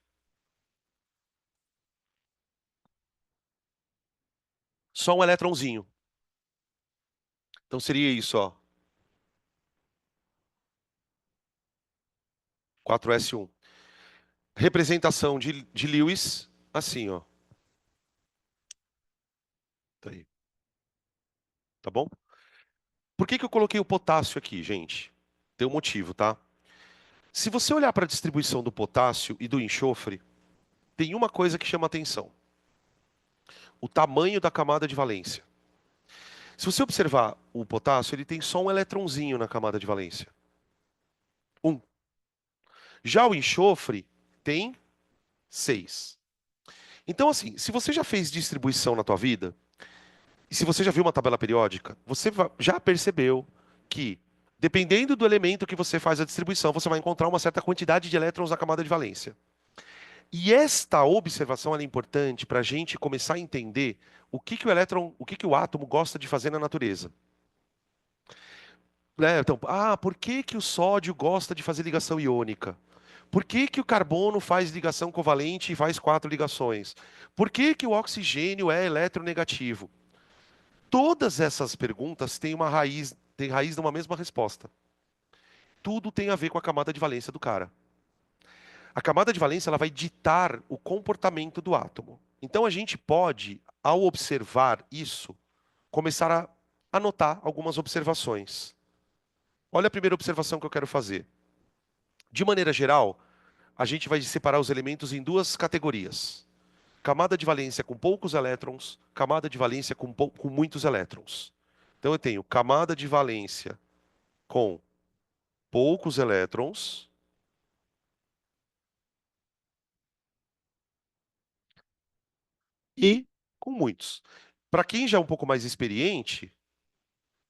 Só um elétronzinho. Então seria isso, ó, 4s1. Representação de Lewis, assim, ó. Tá aí, tá bom? Por que que eu coloquei o potássio aqui, gente? Tem um motivo, tá? Se você olhar para a distribuição do potássio e do enxofre, tem uma coisa que chama atenção: o tamanho da camada de valência. Se você observar o potássio, ele tem só um eletronzinho na camada de valência. Um. Já o enxofre tem 6. Então, assim, se você já fez distribuição na tua vida, e se você já viu uma tabela periódica, você já percebeu que, dependendo do elemento que você faz a distribuição, você vai encontrar uma certa quantidade de elétrons na camada de valência. E esta observação é importante para a gente começar a entender que o elétron, que o átomo gosta de fazer na natureza. Né? Então, por que que o sódio gosta de fazer ligação iônica? Por que que o carbono faz ligação covalente e faz 4 ligações? Por que que o oxigênio é eletronegativo? Todas essas perguntas têm raiz numa mesma resposta. Tudo tem a ver com a camada de valência do cara. A camada de valência ela vai ditar o comportamento do átomo. Então a gente pode, ao observar isso, começar a anotar algumas observações. Olha a primeira observação que eu quero fazer. De maneira geral, a gente vai separar os elementos em duas categorias: camada de valência com poucos elétrons, camada de valência com muitos elétrons. Então eu tenho camada de valência com poucos elétrons e com muitos. Para quem já é um pouco mais experiente,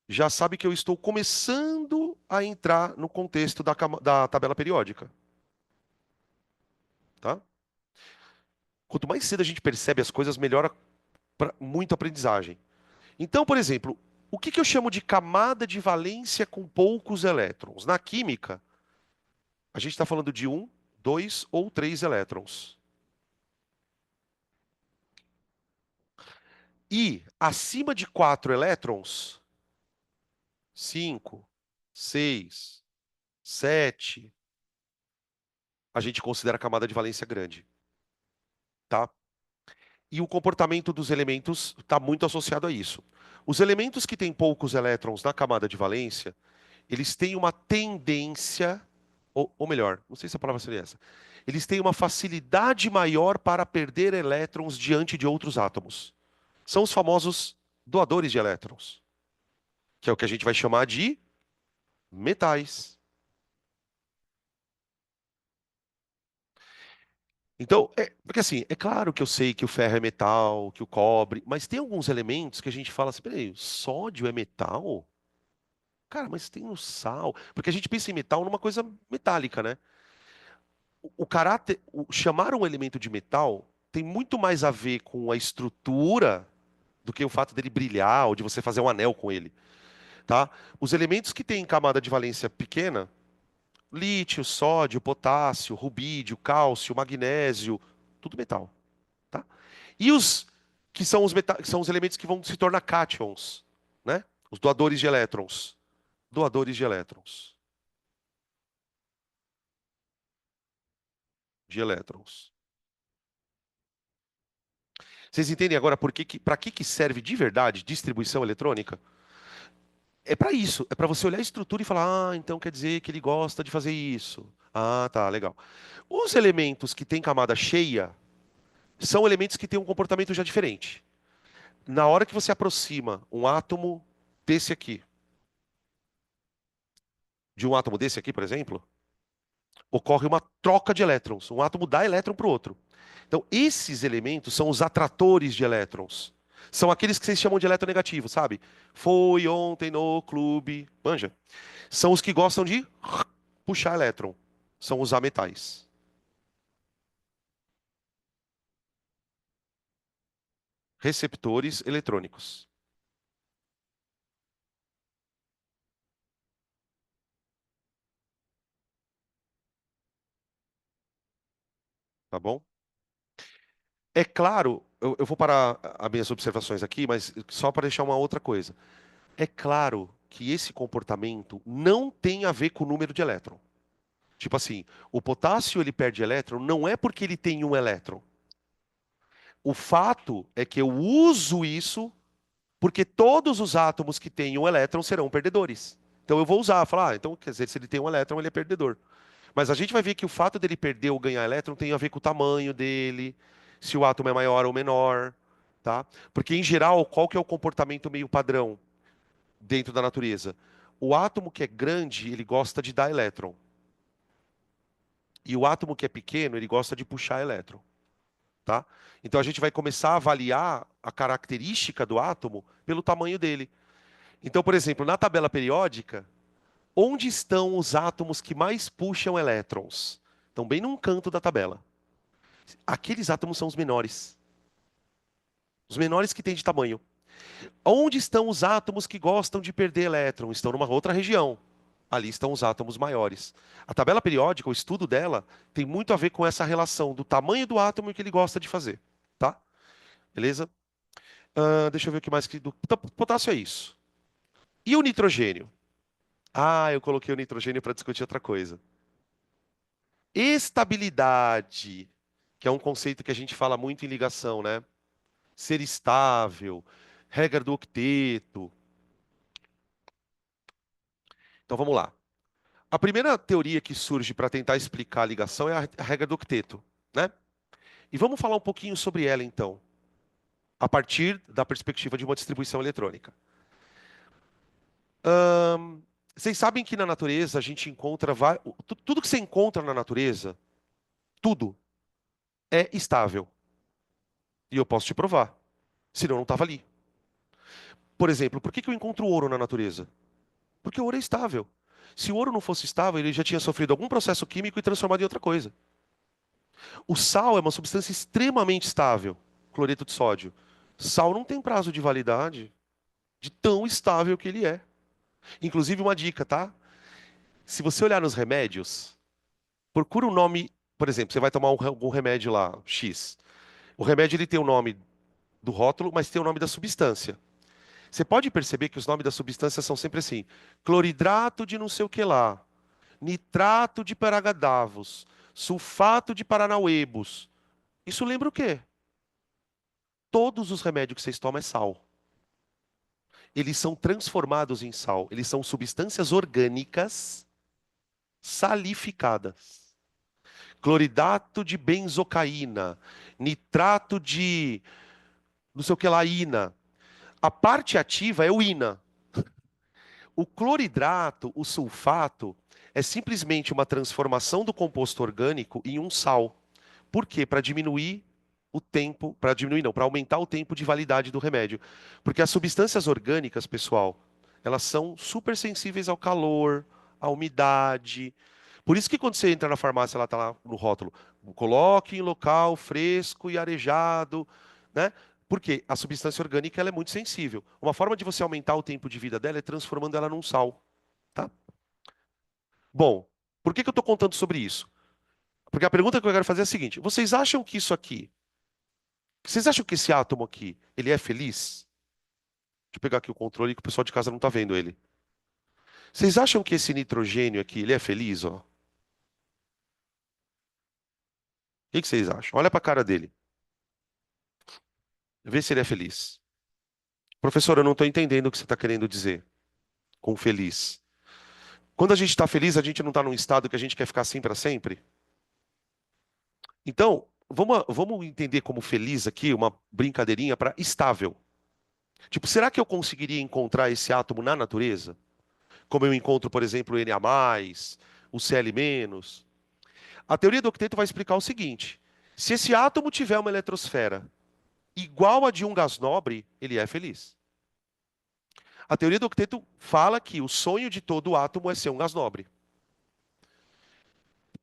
já sabe que eu estou começando a entrar no contexto da tabela periódica, tá? Quanto mais cedo a gente percebe as coisas, melhora muito a aprendizagem. Então, por exemplo, o que que eu chamo de camada de valência com poucos elétrons? Na química, a gente está falando de 1, 2 ou 3 elétrons. E acima de 4 elétrons, 5, 6, 7, a gente considera a camada de valência grande, tá? E o comportamento dos elementos está muito associado a isso. Os elementos que têm poucos elétrons na camada de valência, eles têm uma tendência, ou melhor, não sei se a palavra seria essa, eles têm uma facilidade maior para perder elétrons diante de outros átomos. São os famosos doadores de elétrons, que é o que a gente vai chamar de metais. Então, porque assim, é claro que eu sei que o ferro é metal, que o cobre, mas tem alguns elementos que a gente fala assim, peraí, o sódio é metal? Cara, mas tem o sal. Porque a gente pensa em metal numa coisa metálica, né? O caráter, chamar um elemento de metal tem muito mais a ver com a estrutura do que o fato dele brilhar ou de você fazer um anel com ele, tá? Os elementos que têm camada de valência pequena, lítio, sódio, potássio, rubídio, cálcio, magnésio, tudo metal, tá? E os que são são os elementos que vão se tornar cátions, né? Os doadores de elétrons. Doadores de elétrons. De elétrons. Vocês entendem agora para que serve de verdade distribuição eletrônica? É para isso, é para você olhar a estrutura e falar, então quer dizer que ele gosta de fazer isso. Ah, tá, legal. Os elementos que têm camada cheia são elementos que têm um comportamento já diferente. Na hora que você aproxima um átomo desse aqui, de um átomo desse aqui, por exemplo, ocorre uma troca de elétrons. Um átomo dá elétron para o outro. Então, esses elementos são os atratores de elétrons. São aqueles que vocês chamam de eletronegativo, sabe? Foi ontem no clube. Manja. São os que gostam de puxar elétron. São os ametais. Receptores eletrônicos. Tá bom? É claro, eu vou parar as minhas observações aqui, mas só para deixar uma outra coisa. É claro que esse comportamento não tem a ver com o número de elétron. Tipo assim, o potássio ele perde elétron não é porque ele tem um elétron. O fato é que eu uso isso porque todos os átomos que têm um elétron serão perdedores. Então eu vou usar, falar, então quer dizer, se ele tem um elétron, ele é perdedor. Mas a gente vai ver que o fato dele perder ou ganhar elétron tem a ver com o tamanho dele, se o átomo é maior ou menor, tá? Porque em geral, qual que é o comportamento meio padrão dentro da natureza? O átomo que é grande, ele gosta de dar elétron. E o átomo que é pequeno, ele gosta de puxar elétron, tá? Então a gente vai começar a avaliar a característica do átomo pelo tamanho dele. Então, por exemplo, na tabela periódica, onde estão os átomos que mais puxam elétrons? Estão bem num canto da tabela. Aqueles átomos são os menores. Os menores que têm de tamanho. Onde estão os átomos que gostam de perder elétron? Estão numa outra região. Ali estão os átomos maiores. A tabela periódica, o estudo dela, tem muito a ver com essa relação do tamanho do átomo e o que ele gosta de fazer. Tá? Beleza? Deixa eu ver o que mais que. Potássio é isso. E o nitrogênio? Ah, eu coloquei o nitrogênio para discutir outra coisa. Estabilidade, que é um conceito que a gente fala muito em ligação, né? Ser estável, regra do octeto. Então vamos lá. A primeira teoria que surge para tentar explicar a ligação é a regra do octeto, né? E vamos falar um pouquinho sobre ela então, a partir da perspectiva de uma distribuição eletrônica. Vocês sabem que na natureza a gente encontra tudo que você encontra na natureza, tudo é estável. E eu posso te provar. Senão não estava ali. Por exemplo, por que que eu encontro ouro na natureza? Porque o ouro é estável. Se o ouro não fosse estável, ele já tinha sofrido algum processo químico e transformado em outra coisa. O sal é uma substância extremamente estável, cloreto de sódio. Sal não tem prazo de validade de tão estável que ele é. Inclusive, uma dica, tá? Se você olhar nos remédios, procura um nome, por exemplo, você vai tomar algum remédio lá, X. O remédio ele tem o nome do rótulo, mas tem o nome da substância. Você pode perceber que os nomes das substâncias são sempre assim: cloridrato de não sei o que lá, nitrato de paragadavos, sulfato de paranauebos. Isso lembra o quê? Todos os remédios que vocês tomam é sal. Eles são transformados em sal. Eles são substâncias orgânicas salificadas. Cloridato de benzocaína, nitrato de não sei o que lá, ina. A parte ativa é o ina. O cloridrato, o sulfato, é simplesmente uma transformação do composto orgânico em um sal. Por quê? Para diminuir o tempo, para diminuir não, para aumentar o tempo de validade do remédio. Porque as substâncias orgânicas, pessoal, elas são super sensíveis ao calor, à umidade. Por isso que quando você entra na farmácia, ela está lá no rótulo, coloque em local fresco e arejado, né? Porque a substância orgânica ela é muito sensível. Uma forma de você aumentar o tempo de vida dela é transformando ela num sal, tá? Bom, por que que eu estou contando sobre isso? Porque a pergunta que eu quero fazer é a seguinte: vocês acham que isso aqui, vocês acham que esse átomo aqui, ele é feliz? Deixa eu pegar aqui o controle que o pessoal de casa não está vendo ele. Vocês acham que esse nitrogênio aqui, ele é feliz, ó? O que que vocês acham? Olha para a cara dele. Vê se ele é feliz. Professor, eu não estou entendendo o que você está querendo dizer com feliz. Quando a gente está feliz, a gente não está num estado que a gente quer ficar assim para sempre? Então, vamos entender como feliz aqui, uma brincadeirinha para estável. Tipo, será que eu conseguiria encontrar esse átomo na natureza? Como eu encontro, por exemplo, o Na+, o Cl-. A teoria do octeto vai explicar o seguinte: se esse átomo tiver uma eletrosfera igual a de um gás nobre, ele é feliz. A teoria do octeto fala que o sonho de todo átomo é ser um gás nobre.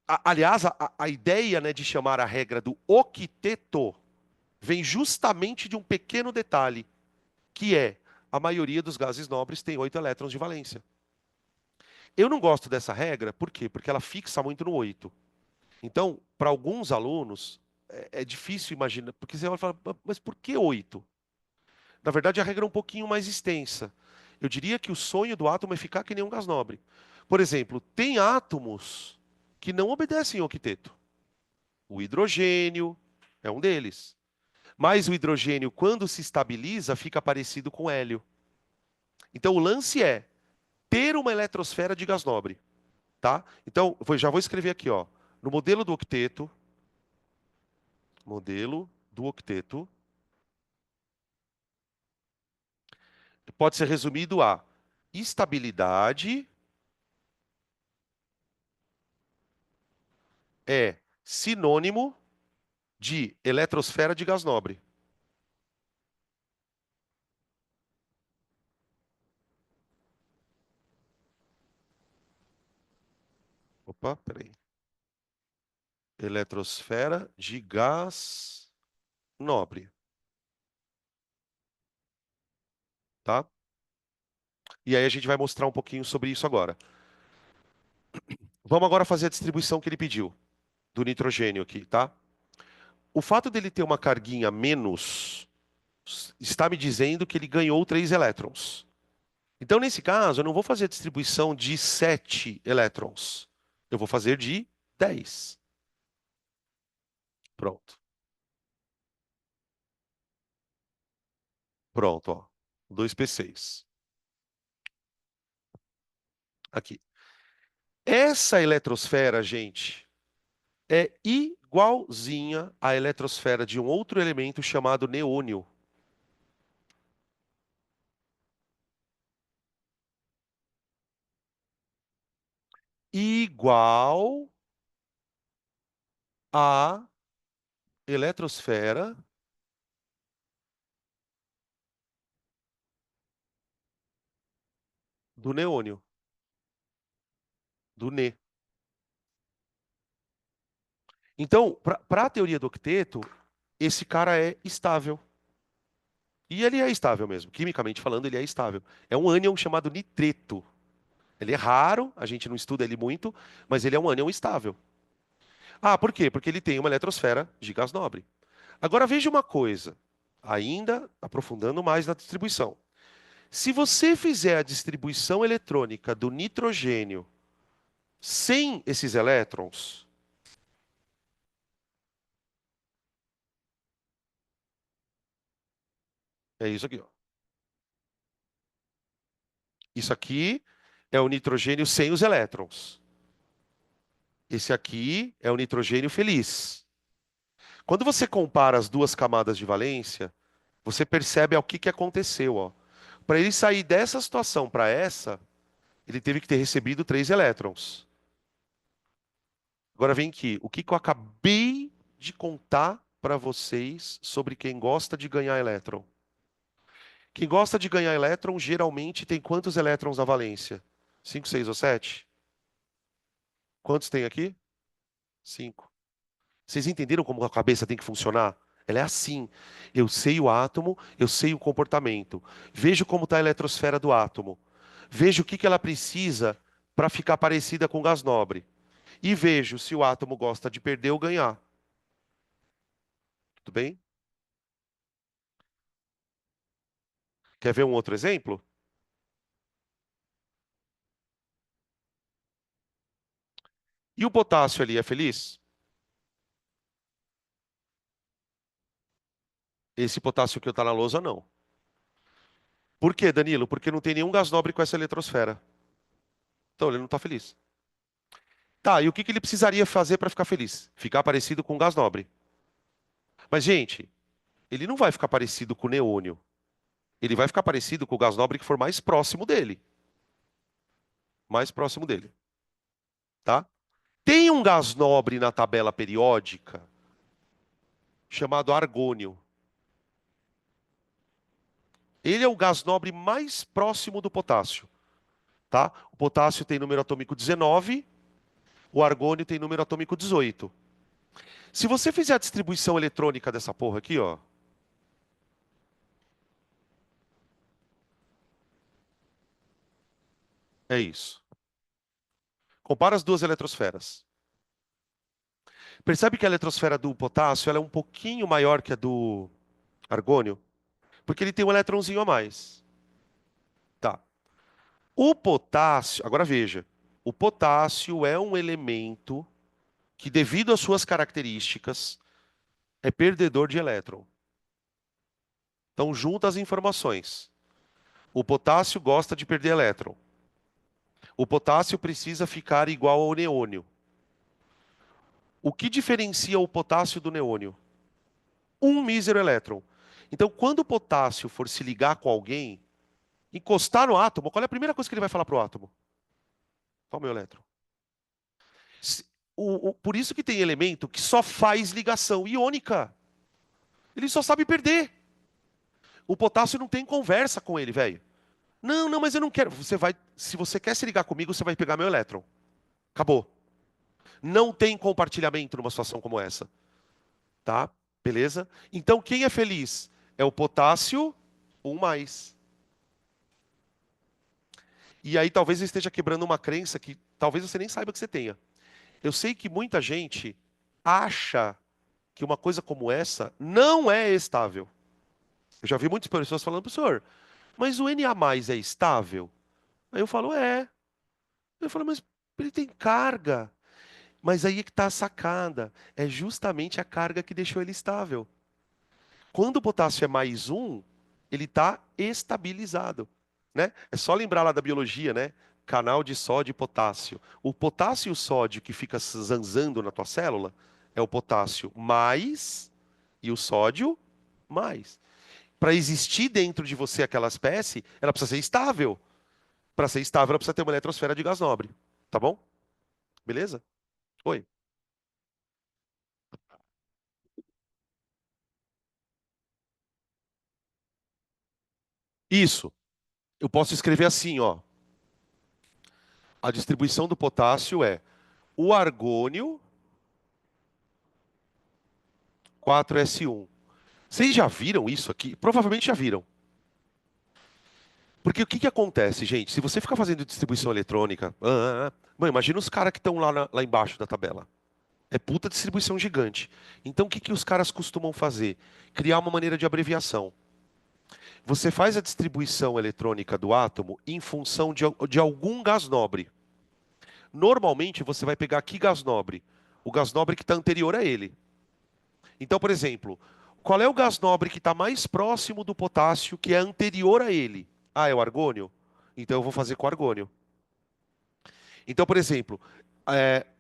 Aliás, a ideia, né, de chamar a regra do octeto vem justamente de um pequeno detalhe, que é a maioria dos gases nobres tem 8 elétrons de valência. Eu não gosto dessa regra, por quê? Porque ela fixa muito no 8. Então, para alguns alunos, é difícil imaginar, porque você vai falar, mas por que 8? Na verdade, a regra é um pouquinho mais extensa. Eu diria que o sonho do átomo é ficar que nem um gás nobre. Por exemplo, tem átomos que não obedecem ao octeto. O hidrogênio é um deles. Mas o hidrogênio, quando se estabiliza, fica parecido com hélio. Então, o lance é ter uma eletrosfera de gás nobre, tá? Então, já vou escrever aqui, ó. No modelo do octeto, pode ser resumido a estabilidade é sinônimo de eletrosfera de gás nobre. Opa, peraí. Eletrosfera de gás nobre, tá? E aí a gente vai mostrar um pouquinho sobre isso agora. Vamos agora fazer a distribuição que ele pediu, do nitrogênio aqui, tá? O fato dele ter uma carguinha menos está me dizendo que ele ganhou 3 elétrons. Então, nesse caso, eu não vou fazer a distribuição de 7 elétrons. Eu vou fazer de 10. Pronto. Pronto, ó. 2p6. Aqui. Essa eletrosfera, gente, é igualzinha à eletrosfera de um outro elemento chamado neônio. Igual à eletrosfera do neônio, do Ne. Então, para a teoria do octeto, esse cara é estável. E ele é estável mesmo. Quimicamente falando, ele é estável. É um ânion chamado nitreto. Ele é raro, a gente não estuda ele muito, mas ele é um ânion estável. Ah, por quê? Porque ele tem uma eletrosfera de gás nobre. Agora veja uma coisa, ainda aprofundando mais na distribuição. Se você fizer a distribuição eletrônica do nitrogênio sem esses elétrons, é isso aqui, ó. Isso aqui é o nitrogênio sem os elétrons. Esse aqui é o nitrogênio feliz. Quando você compara as duas camadas de valência, você percebe o que aconteceu, ó. Para ele sair dessa situação para essa, ele teve que ter recebido 3 elétrons. Agora vem aqui, o que eu acabei de contar para vocês sobre quem gosta de ganhar elétron. Quem gosta de ganhar elétron geralmente tem quantos elétrons na valência? 5, 6 ou 7? Quantos tem aqui? 5. Vocês entenderam como a cabeça tem que funcionar? Ela é assim. Eu sei o átomo, eu sei o comportamento. Vejo como está a eletrosfera do átomo. Vejo o que ela precisa para ficar parecida com gás nobre. E vejo se o átomo gosta de perder ou ganhar. Tudo bem? Quer ver um outro exemplo? E o potássio ali é feliz? Esse potássio que está na lousa, não. Por quê, Danilo? Porque não tem nenhum gás nobre com essa eletrosfera. Então ele não está feliz. Tá, e o que ele precisaria fazer para ficar feliz? Ficar parecido com gás nobre. Mas, gente, ele não vai ficar parecido com o neônio. Ele vai ficar parecido com o gás nobre que for mais próximo dele. Mais próximo dele, tá? Tem um gás nobre na tabela periódica chamado argônio. Ele é o gás nobre mais próximo do potássio, tá? O potássio tem número atômico 19, o argônio tem número atômico 18. Se você fizer a distribuição eletrônica dessa porra aqui, ó, é isso. Compara as duas eletrosferas. Percebe que a eletrosfera do potássio ela é um pouquinho maior que a do argônio? Porque ele tem um elétronzinho a mais. Tá. O potássio, agora veja, o potássio é um elemento que, devido às suas características, é perdedor de elétron. Então, junta as informações. O potássio gosta de perder elétron. O potássio precisa ficar igual ao neônio. O que diferencia o potássio do neônio? Um mísero elétron. Então, quando o potássio for se ligar com alguém, encostar no átomo, qual é a primeira coisa que ele vai falar para o átomo? Qual é o meu elétron? Por isso que tem elemento que só faz ligação iônica. Ele só sabe perder. O potássio não tem conversa com ele, velho. Não, não, mas eu não quero. Se você quer se ligar comigo, você vai pegar meu elétron. Acabou. Não tem compartilhamento numa situação como essa, tá? Beleza? Então quem é feliz? É o potássio 1+. E aí talvez eu esteja quebrando uma crença que talvez você nem saiba que você tenha. Eu sei que muita gente acha que uma coisa como essa não é estável. Eu já vi muitas pessoas falando para o senhor, mas o Na+ é estável? Aí eu falo, é. Eu falo, mas ele tem carga. Mas aí é que está a sacada. É justamente a carga que deixou ele estável. Quando o potássio é +1, ele está estabilizado. Né? É só lembrar lá da biologia, né? Canal de sódio e potássio. O potássio e o sódio que fica zanzando na tua célula é o potássio mais e o sódio mais. Para existir dentro de você aquela espécie, ela precisa ser estável. Para ser estável, ela precisa ter uma eletrosfera de gás nobre. Tá bom? Beleza? Oi. Isso. Eu posso escrever assim, ó. A distribuição do potássio é o argônio 4s1. Vocês já viram isso aqui? Provavelmente já viram. Porque o que que acontece, gente? Se você ficar fazendo distribuição eletrônica, mano, imagina os caras que estão lá embaixo da tabela. É puta distribuição gigante. Então o que que os caras costumam fazer? Criar uma maneira de abreviação. Você faz a distribuição eletrônica do átomo em função de algum gás nobre. Normalmente você vai pegar que gás nobre? O gás nobre que está anterior a ele. Então, por exemplo, qual é o gás nobre que está mais próximo do potássio que é anterior a ele? Ah, é o argônio? Então eu vou fazer com argônio. Então, por exemplo,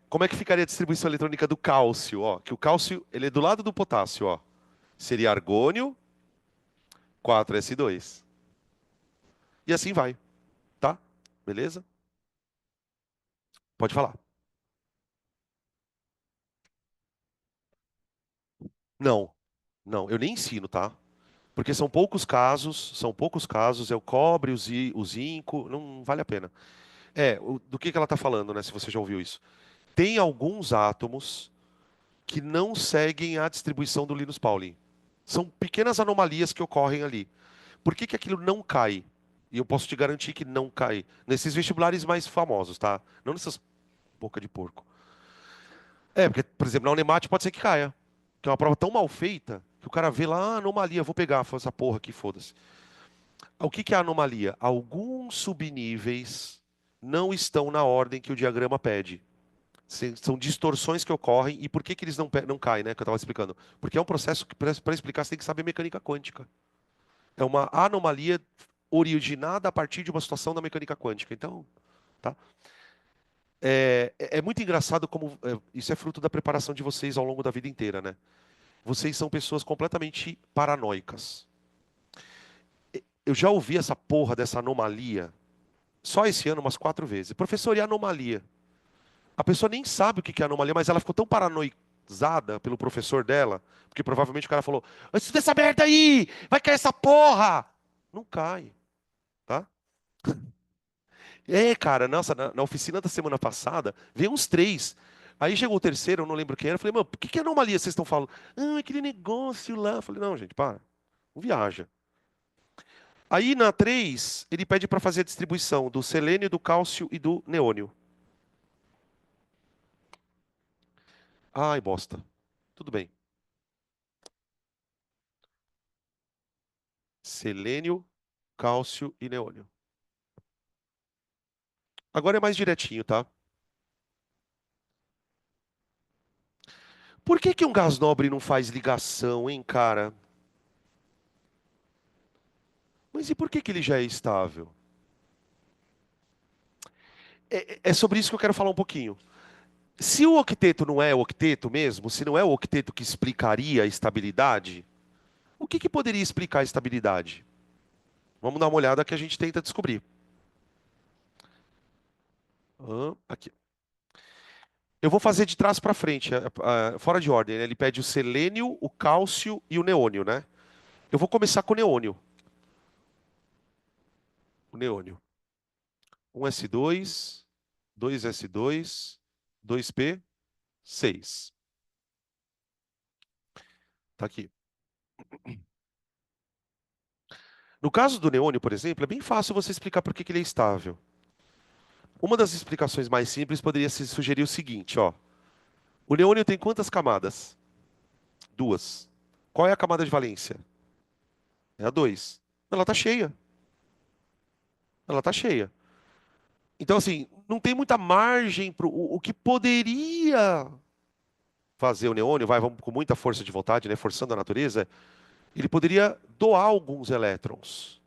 como é que ficaria a distribuição eletrônica do cálcio? Ó, que o cálcio ele é do lado do potássio. Ó. Seria argônio 4s2. E assim vai, tá? Beleza? Pode falar. Não, não, eu nem ensino, tá? Porque são poucos casos, é o cobre, o zinco, não vale a pena. Do que ela está falando, né? Se você já ouviu isso. Tem alguns átomos que não seguem a distribuição do Linus Pauling. São pequenas anomalias que ocorrem ali. Por que que aquilo não cai? E eu posso te garantir que não cai. Nesses vestibulares mais famosos, tá? Não nessas boca de porco. Porque, por exemplo, na Unemate pode ser que caia. Que é uma prova tão mal feita que o cara vê lá, anomalia, vou pegar essa porra aqui, foda-se. O que que é a anomalia? Alguns subníveis não estão na ordem que o diagrama pede. São distorções que ocorrem. E por que que eles não caem, né? Que eu estava explicando. Porque é um processo que, para explicar, você tem que saber mecânica quântica. É uma anomalia originada a partir de uma situação da mecânica quântica. Então, tá? É muito engraçado como isso é fruto da preparação de vocês ao longo da vida inteira, né? Vocês são pessoas completamente paranoicas. Eu já ouvi essa porra dessa anomalia só esse ano umas 4 vezes. Professor, e a anomalia? A pessoa nem sabe o que é anomalia, mas ela ficou tão paranoizada pelo professor dela, porque provavelmente o cara falou: estuda essa merda aí! Vai cair essa porra! Não cai, tá? É, cara, nossa, na oficina da semana passada, veio uns três. Aí chegou o terceiro, eu não lembro quem era. Eu falei, mano, que anomalia vocês estão falando? Ah, aquele negócio lá. Eu falei, não, gente, para. Não viaja. Aí na 3 ele pede para fazer a distribuição do selênio, do cálcio e do neônio. Ai, bosta. Tudo bem. Selênio, cálcio e neônio. Agora é mais direitinho, tá? Por que que um gás nobre não faz ligação, hein, cara? Mas e por que que ele já é estável? É sobre isso que eu quero falar um pouquinho. Se o octeto não é o octeto mesmo, se não é o octeto que explicaria a estabilidade, o que que poderia explicar a estabilidade? Vamos dar uma olhada que a gente tenta descobrir. Aqui. Eu vou fazer de trás para frente, fora de ordem, né? Ele pede o selênio, o cálcio e o neônio, né? Eu vou começar com o neônio. O neônio. Um S2, dois S2, dois P, 6. Tá aqui. No caso do neônio, por exemplo, é bem fácil você explicar por que que ele é estável. Uma das explicações mais simples poderia se sugerir o seguinte, ó. O neônio tem quantas camadas? Duas. Qual é a camada de valência? É a 2. Ela está cheia. Ela está cheia. Então, assim, não tem muita margem para o que poderia fazer o neônio, vai, vamos com muita força de vontade, né, forçando a natureza, ele poderia doar alguns elétrons.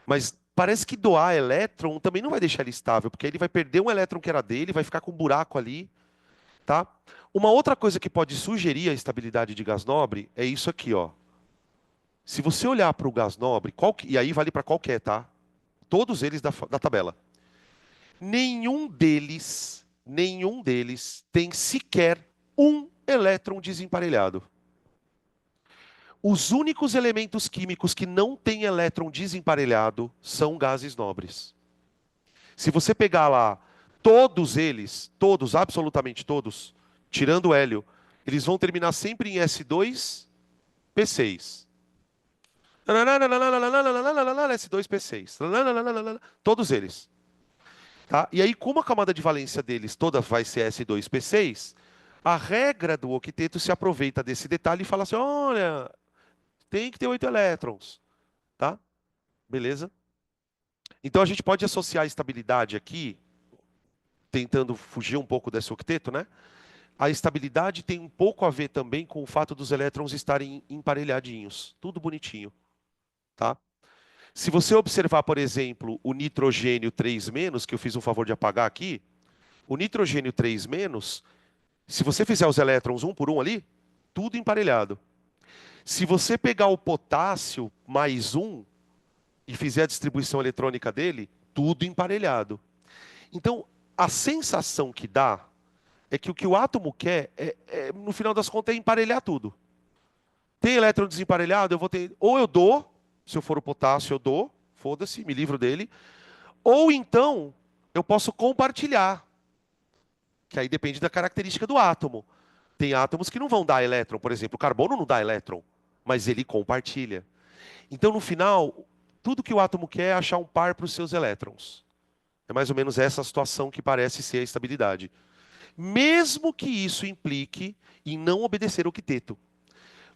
Mas parece que doar elétron também não vai deixar ele estável, porque aí ele vai perder um elétron que era dele, vai ficar com um buraco ali, tá? Uma outra coisa que pode sugerir a estabilidade de gás nobre é isso aqui, ó. Se você olhar para o gás nobre, e aí vale para qualquer, tá? Todos eles da tabela. Nenhum deles tem sequer um elétron desemparelhado. Os únicos elementos químicos que não têm elétron desemparelhado são gases nobres. Se você pegar lá todos eles, todos, absolutamente todos, tirando o hélio, eles vão terminar sempre em S2, P6. S2, P6. Todos eles. Tá? E aí, como a camada de valência deles toda vai ser S2P6, a regra do octeto se aproveita desse detalhe e fala assim: olha, tem que ter 8 elétrons. Tá? Beleza? Então a gente pode associar a estabilidade aqui, tentando fugir um pouco desse octeto, né? A estabilidade tem um pouco a ver também com o fato dos elétrons estarem emparelhadinhos, tudo bonitinho. Tá? Se você observar, por exemplo, o nitrogênio 3-, que eu fiz um favor de apagar aqui, o nitrogênio 3-, se você fizer os elétrons um por um ali, tudo emparelhado. Se você pegar o potássio mais um e fizer a distribuição eletrônica dele, tudo emparelhado. Então, a sensação que dá é que o átomo quer, no final das contas, é emparelhar tudo. Tem elétron desemparelhado, eu vou ter. Ou eu dou, se eu for o potássio, eu dou, foda-se, me livro dele. Ou então, eu posso compartilhar, que aí depende da característica do átomo. Tem átomos que não vão dar elétron, por exemplo, o carbono não dá elétron, mas ele compartilha. Então, no final, tudo que o átomo quer é achar um par para os seus elétrons. É mais ou menos essa situação que parece ser a estabilidade. Mesmo que isso implique em não obedecer o octeto.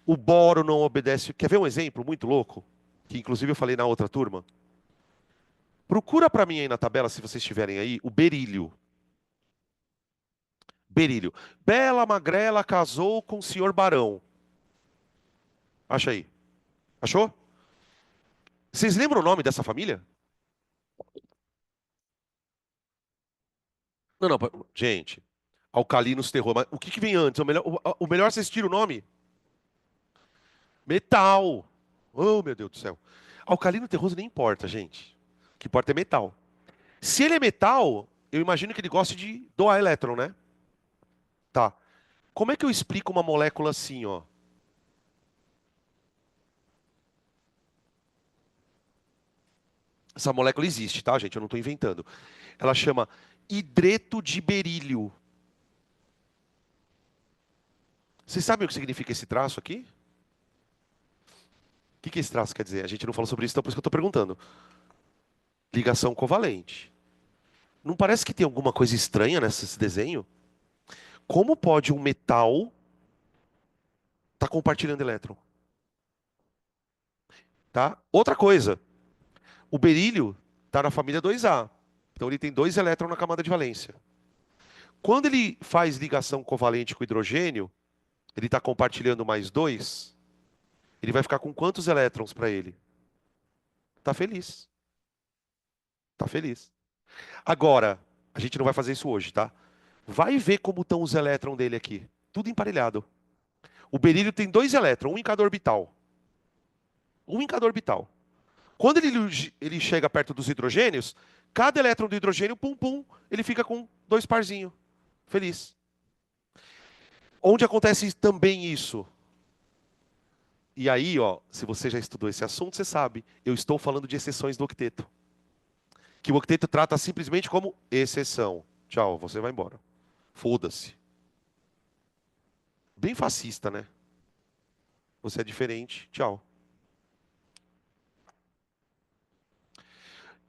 O boro não obedece. Quer ver um exemplo muito louco? Que inclusive eu falei na outra turma. Procura para mim aí na tabela, se vocês tiverem aí, o berílio. Berílio. Bela Magrela casou com o senhor Barão. Acha aí. Achou? Vocês lembram o nome dessa família? Não, não. Gente, Alcalinos Terror. Mas o que que vem antes? O melhor vocês tiram o nome? Metal. Oh, meu Deus do céu. Alcalino Terroso nem importa, gente. O que importa é metal. Se ele é metal, eu imagino que ele goste de doar elétron, né? Tá. Como é que eu explico uma molécula assim, ó? Essa molécula existe, tá, gente? Eu não estou inventando. Ela chama hidreto de berílio. Vocês sabem o que significa esse traço aqui? O que que esse traço quer dizer? A gente não falou sobre isso, então por isso que eu estou perguntando. Ligação covalente. Não parece que tem alguma coisa estranha nesse desenho? Como pode um metal estar compartilhando elétron? Tá? Outra coisa, o berílio está na família 2A. Então ele tem dois elétrons na camada de valência. Quando ele faz ligação covalente com hidrogênio, ele está compartilhando mais dois, ele vai ficar com quantos elétrons para ele? Tá feliz. Tá feliz. Agora, a gente não vai fazer isso hoje, tá? Vai ver como estão os elétrons dele aqui. Tudo emparelhado. O berílio tem dois elétrons, um em cada orbital. Um em cada orbital. Quando ele chega perto dos hidrogênios, cada elétron do hidrogênio, pum, pum, ele fica com dois parzinhos. Feliz. Onde acontece também isso? E aí, ó, se você já estudou esse assunto, você sabe, eu estou falando de exceções do octeto. Que o octeto trata simplesmente como exceção. Tchau, você vai embora. Foda-se. Bem fascista, né? Você é diferente, tchau.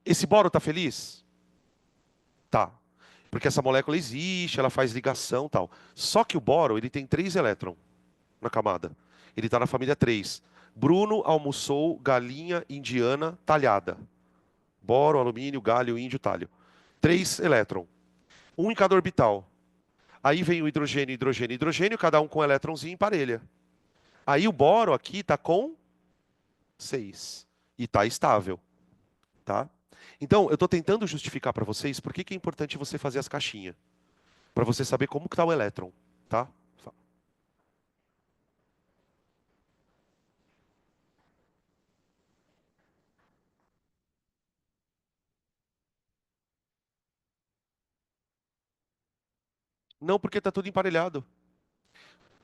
Esse boro tá feliz? Tá. Porque essa molécula existe, ela faz ligação e tal. Só que o boro, ele tem três elétrons na camada. Ele está na família 3. Bruno almoçou galinha indiana talhada. Boro, alumínio, galho, índio, talho. Três elétrons. Um em cada orbital. Aí vem o hidrogênio, hidrogênio, hidrogênio, cada um com um elétronzinho em parelha. Aí o boro aqui está com 6. E está estável. Tá? Então, eu estou tentando justificar para vocês por que é importante você fazer as caixinhas. Para você saber como está o elétron. Tá? Não, porque está tudo emparelhado.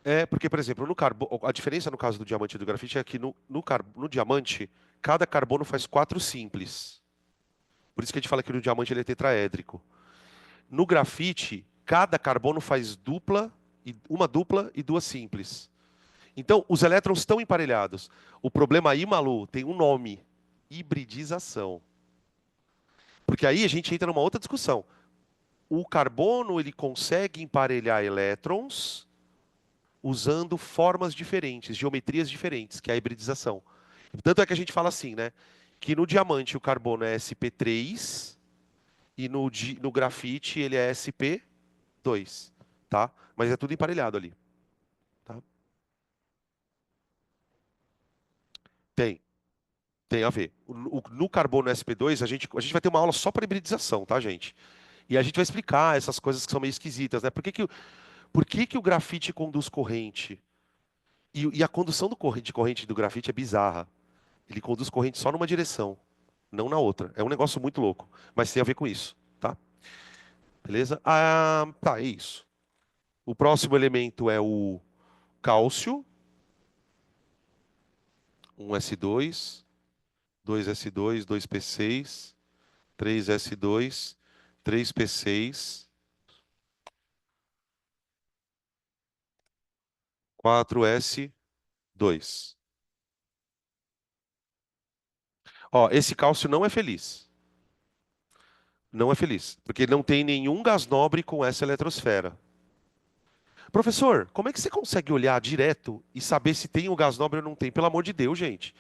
É, porque, por exemplo, a diferença no caso do diamante e do grafite é que no diamante, cada carbono faz quatro simples. Por isso que a gente fala que no diamante ele é tetraédrico. No grafite, cada carbono faz uma dupla e duas simples. Então, os elétrons estão emparelhados. O problema aí, Malu, tem um nome: hibridização. Porque aí a gente entra numa outra discussão. O carbono ele consegue emparelhar elétrons usando formas diferentes, geometrias diferentes, que é a hibridização. Tanto é que a gente fala assim, né? Que no diamante o carbono é sp3 e no grafite ele é sp2, tá? Mas é tudo emparelhado ali, tá? Tem, tem a ver. No carbono sp2 a gente vai ter uma aula só para hibridização, tá, gente? E a gente vai explicar essas coisas que são meio esquisitas, né? Por que que o grafite conduz corrente? E a condução de corrente do grafite é bizarra. Ele conduz corrente só numa direção, não na outra. É um negócio muito louco, mas tem a ver com isso, tá? Beleza? Ah, tá, é isso. O próximo elemento é o cálcio, um S2, 2S2, 2P6, 3S2, 3P6, 4S2. Ó, esse cálcio não é feliz. Não é feliz, porque não tem nenhum gás nobre com essa eletrosfera. Professor, como é que você consegue olhar direto e saber se tem o gás nobre ou não tem? Pelo amor de Deus, gente.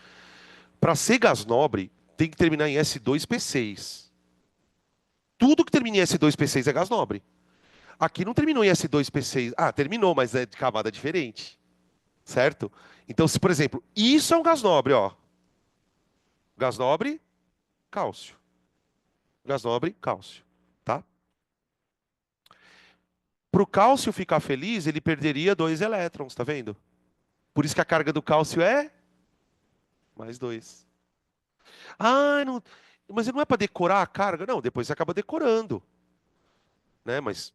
Para ser gás nobre, tem que terminar em S2P6. Tudo que termina em S2P6 é gás nobre. Aqui não terminou em S2P6. Ah, terminou, mas é de camada diferente. Certo? Então, se, por exemplo, isso é um gás nobre, ó. Gás nobre, cálcio. Gás nobre, cálcio. Tá? Para o cálcio ficar feliz, ele perderia dois elétrons, tá vendo? Por isso que a carga do cálcio é mais dois. Ah, não, mas não é para decorar a carga? Não, depois você acaba decorando, né? Mas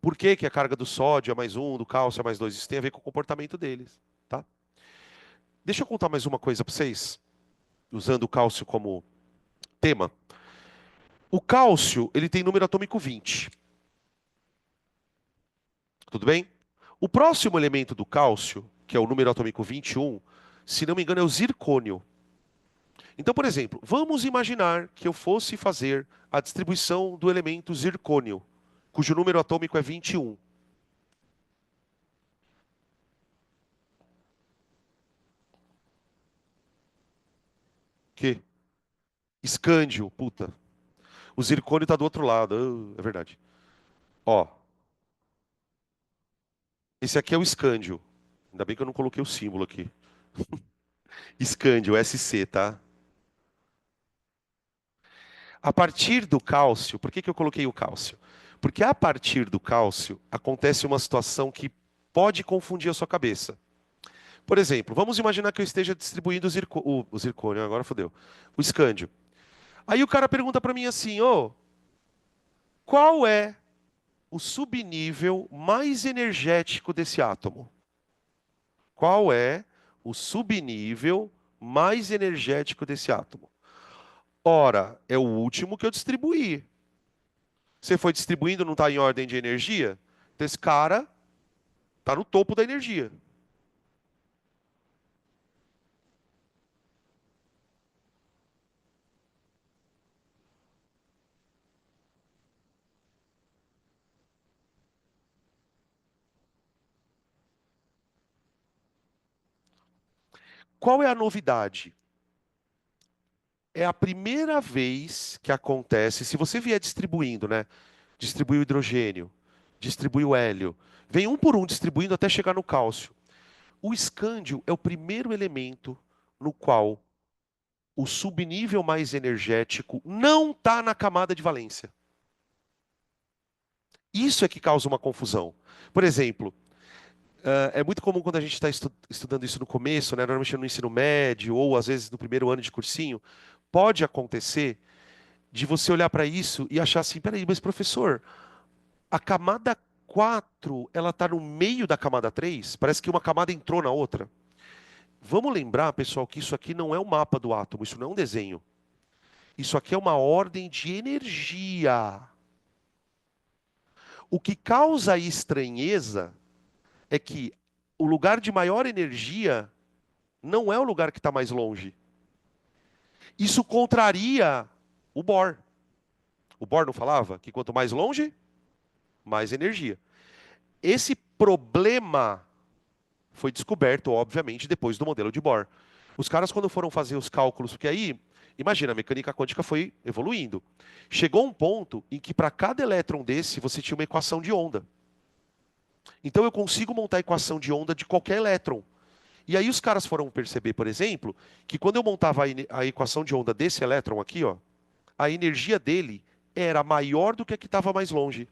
por que que a carga do sódio é mais um, do cálcio é mais dois? Isso tem a ver com o comportamento deles, tá? Deixa eu contar mais uma coisa para vocês, usando o cálcio como tema. O cálcio, ele tem número atômico 20. Tudo bem? O próximo elemento do cálcio, que é o número atômico 21, se não me engano, é o zircônio. Então, por exemplo, vamos imaginar que eu fosse fazer a distribuição do elemento zircônio, cujo número atômico é 21. Que? Escândio, puta. O zircônio está do outro lado. É verdade. Ó, esse aqui é o escândio. Ainda bem que eu não coloquei o símbolo aqui. Escândio, SC, tá? A partir do cálcio, por que que eu coloquei o cálcio? Porque a partir do cálcio acontece uma situação que pode confundir a sua cabeça. Por exemplo, vamos imaginar que eu esteja distribuindo o zircônio, agora fodeu, o escândio. Aí o cara pergunta para mim assim, ô, qual é o subnível mais energético desse átomo? Qual é o subnível mais energético desse átomo? Ora, é o último que eu distribuí. Você foi distribuindo, não está em ordem de energia? Então esse cara está no topo da energia. Qual é a novidade? É a primeira vez que acontece, se você vier distribuindo, né? Distribui o hidrogênio, distribui o hélio, vem um por um distribuindo até chegar no cálcio. O escândio é o primeiro elemento no qual o subnível mais energético não está na camada de valência. Isso é que causa uma confusão. Por exemplo, é muito comum quando a gente está estudando isso no começo, né, normalmente no ensino médio ou às vezes no primeiro ano de cursinho, pode acontecer de você olhar para isso e achar assim, peraí, mas professor, a camada 4 ela está no meio da camada 3. Parece que uma camada entrou na outra. Vamos lembrar, pessoal, que isso aqui não é o mapa do átomo, isso não é um desenho. Isso aqui é uma ordem de energia. O que causa estranheza é que o lugar de maior energia não é o lugar que está mais longe. Isso contraria o Bohr. O Bohr não falava que quanto mais longe, mais energia. Esse problema foi descoberto, obviamente, depois do modelo de Bohr. Os caras, quando foram fazer os cálculos, porque aí, imagina, a mecânica quântica foi evoluindo. Chegou um ponto em que para cada elétron desse, você tinha uma equação de onda. Então eu consigo montar a equação de onda de qualquer elétron. E aí os caras foram perceber, por exemplo, que quando eu montava a equação de onda desse elétron aqui, ó, a energia dele era maior do que a que estava mais longe.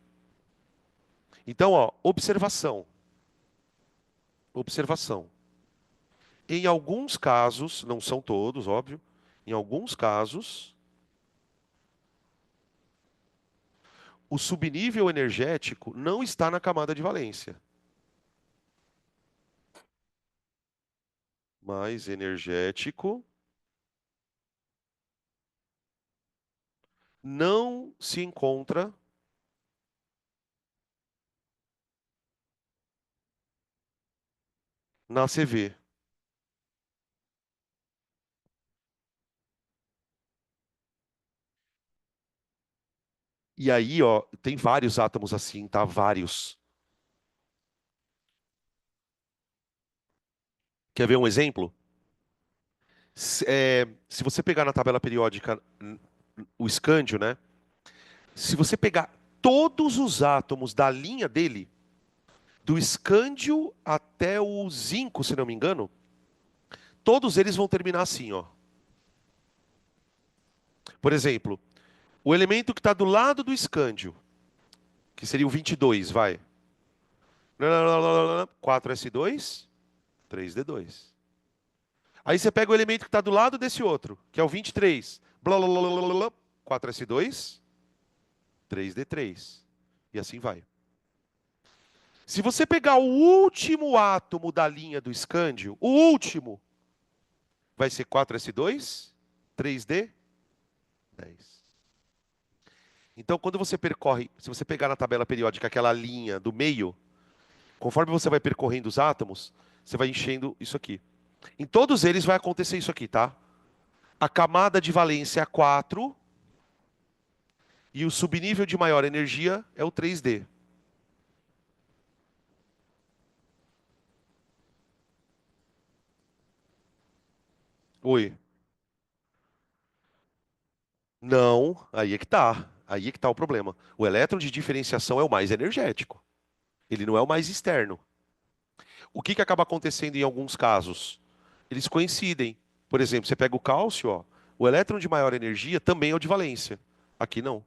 Então, ó, observação. Observação. Em alguns casos, não são todos, óbvio, em alguns casos, o subnível energético não está na camada de valência. Mais energético não se encontra na CV. E aí, ó, tem vários átomos assim, tá? Vários. Quer ver um exemplo? Se você pegar na tabela periódica o escândio, né? Se você pegar todos os átomos da linha dele, do escândio até o zinco, se não me engano, todos eles vão terminar assim, ó. Por exemplo, o elemento que está do lado do escândio, que seria o 22, vai. 4s2, 3d2. Aí você pega o elemento que está do lado desse outro, que é o 23. 4s2, 3d3. E assim vai. Se você pegar o último átomo da linha do escândio, o último, vai ser 4s2, 3d10. Então, quando você percorre, se você pegar na tabela periódica aquela linha do meio, conforme você vai percorrendo os átomos, você vai enchendo isso aqui. Em todos eles vai acontecer isso aqui, tá? A camada de valência é a 4 e o subnível de maior energia é o 3D. Oi. Não, aí é que tá. Aí é que tá o problema. O elétron de diferenciação é o mais energético. Ele não é o mais externo. O que que acaba acontecendo em alguns casos? Eles coincidem. Por exemplo, você pega o cálcio, ó, o elétron de maior energia também é o de valência. Aqui não.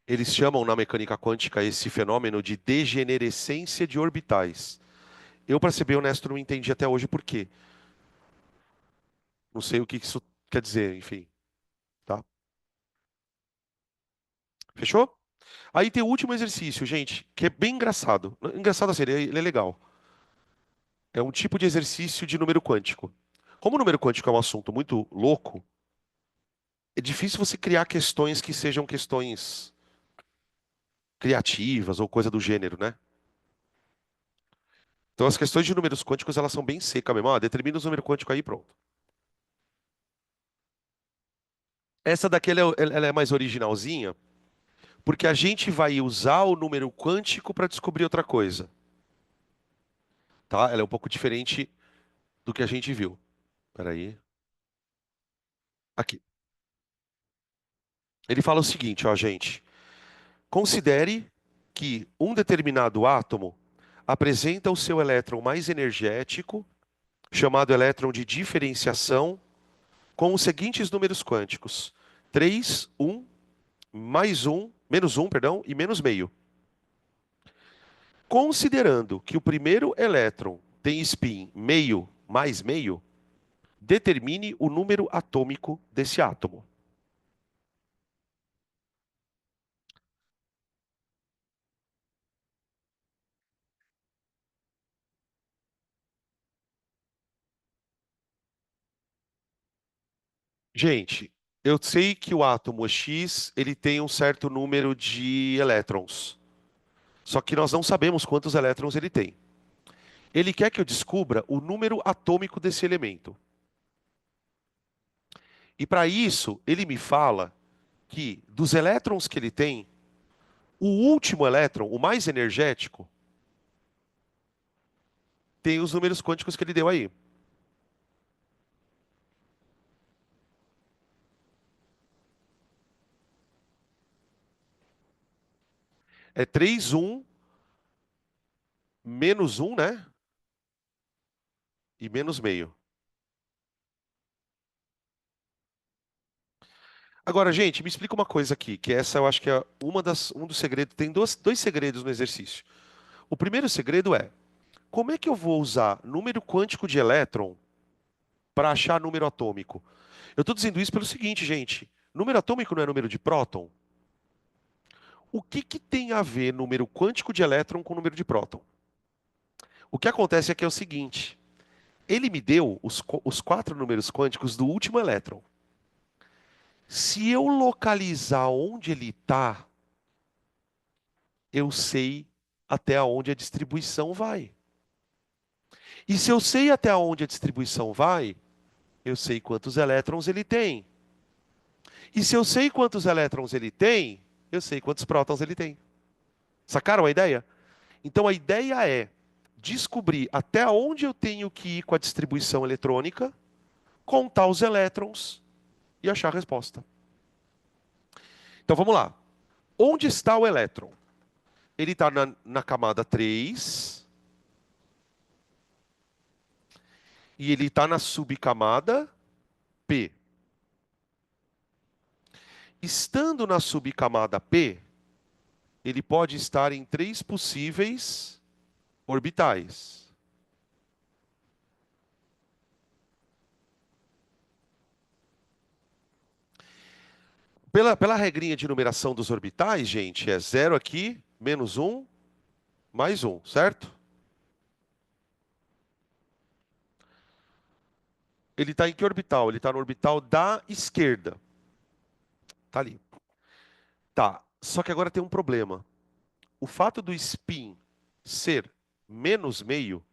Eles chamam na mecânica quântica esse fenômeno de degenerescência de orbitais. Eu, para ser bem honesto, não entendi até hoje por quê. Não sei o que isso quer dizer, enfim, tá? Fechou? Aí tem o último exercício, gente, que é bem engraçado. Engraçado assim, ele é legal. É um tipo de exercício de número quântico. Como o número quântico é um assunto muito louco, é difícil você criar questões que sejam questões criativas ou coisa do gênero, né? Então as questões de números quânticos, elas são bem secas mesmo. Ah, determina os números quânticos aí, pronto. Essa daqui ela é mais originalzinha, porque a gente vai usar o número quântico para descobrir outra coisa, tá? Ela é um pouco diferente do que a gente viu. Peraí. Aqui. Ele fala o seguinte, ó, gente. Considere que um determinado átomo apresenta o seu elétron mais energético, chamado elétron de diferenciação, com os seguintes números quânticos: 3, 1, mais um, menos um, perdão, e menos meio. Considerando que o primeiro elétron tem spin meio mais meio, determine o número atômico desse átomo. Gente, eu sei que o átomo X, ele tem um certo número de elétrons. Só que nós não sabemos quantos elétrons ele tem. Ele quer que eu descubra o número atômico desse elemento. E para isso, ele me fala que dos elétrons que ele tem, o último elétron, o mais energético, tem os números quânticos que ele deu aí. É 3, 1, menos um, né? E menos meio. Agora, gente, me explica uma coisa aqui, que essa eu acho que é um dos segredos. Tem dois segredos no exercício. O primeiro segredo é, como é que eu vou usar número quântico de elétron para achar número atômico? Eu estou dizendo isso pelo seguinte, gente. Número atômico não é número de próton? O que que tem a ver número quântico de elétron com número de próton? O que acontece é que é o seguinte. Ele me deu os quatro números quânticos do último elétron. Se eu localizar onde ele está, eu sei até onde a distribuição vai. E se eu sei até onde a distribuição vai, eu sei quantos elétrons ele tem. E se eu sei quantos elétrons ele tem, eu sei quantos prótons ele tem. Sacaram a ideia? Então a ideia é descobrir até onde eu tenho que ir com a distribuição eletrônica, contar os elétrons e achar a resposta. Então vamos lá. Onde está o elétron? Ele está na camada 3 e ele está na subcamada P. Estando na subcamada P, ele pode estar em três possíveis orbitais. Pela regrinha de numeração dos orbitais, gente, é zero aqui, menos um, mais um, certo? Ele está em que orbital? Ele está no orbital da esquerda. Tá ali. Tá. Só que agora tem um problema. O fato do spin ser menos meio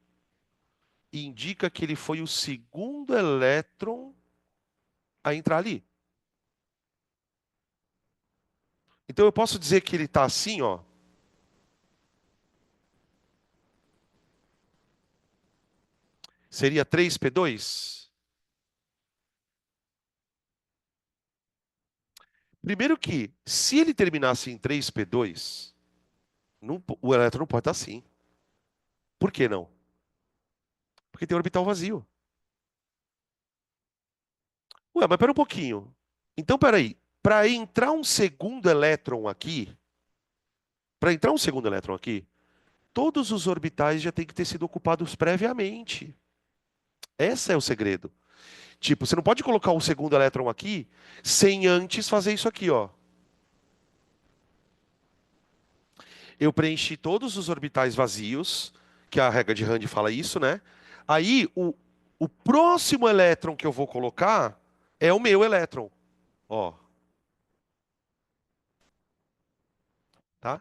indica que ele foi o segundo elétron a entrar ali. Então eu posso dizer que ele está assim, ó. Seria 3p2? Primeiro que, se ele terminasse em 3p2, o elétron não pode estar assim. Por que não? Porque tem orbital vazio. Ué, mas pera um pouquinho. Então, peraí. Para entrar um segundo elétron aqui, para entrar um segundo elétron aqui, todos os orbitais já têm que ter sido ocupados previamente. Esse é o segredo. Tipo, você não pode colocar um segundo elétron aqui sem antes fazer isso aqui, ó. Eu preenchi todos os orbitais vazios, que a regra de Rand fala isso, né? Aí, o próximo elétron que eu vou colocar é o meu elétron, ó, tá?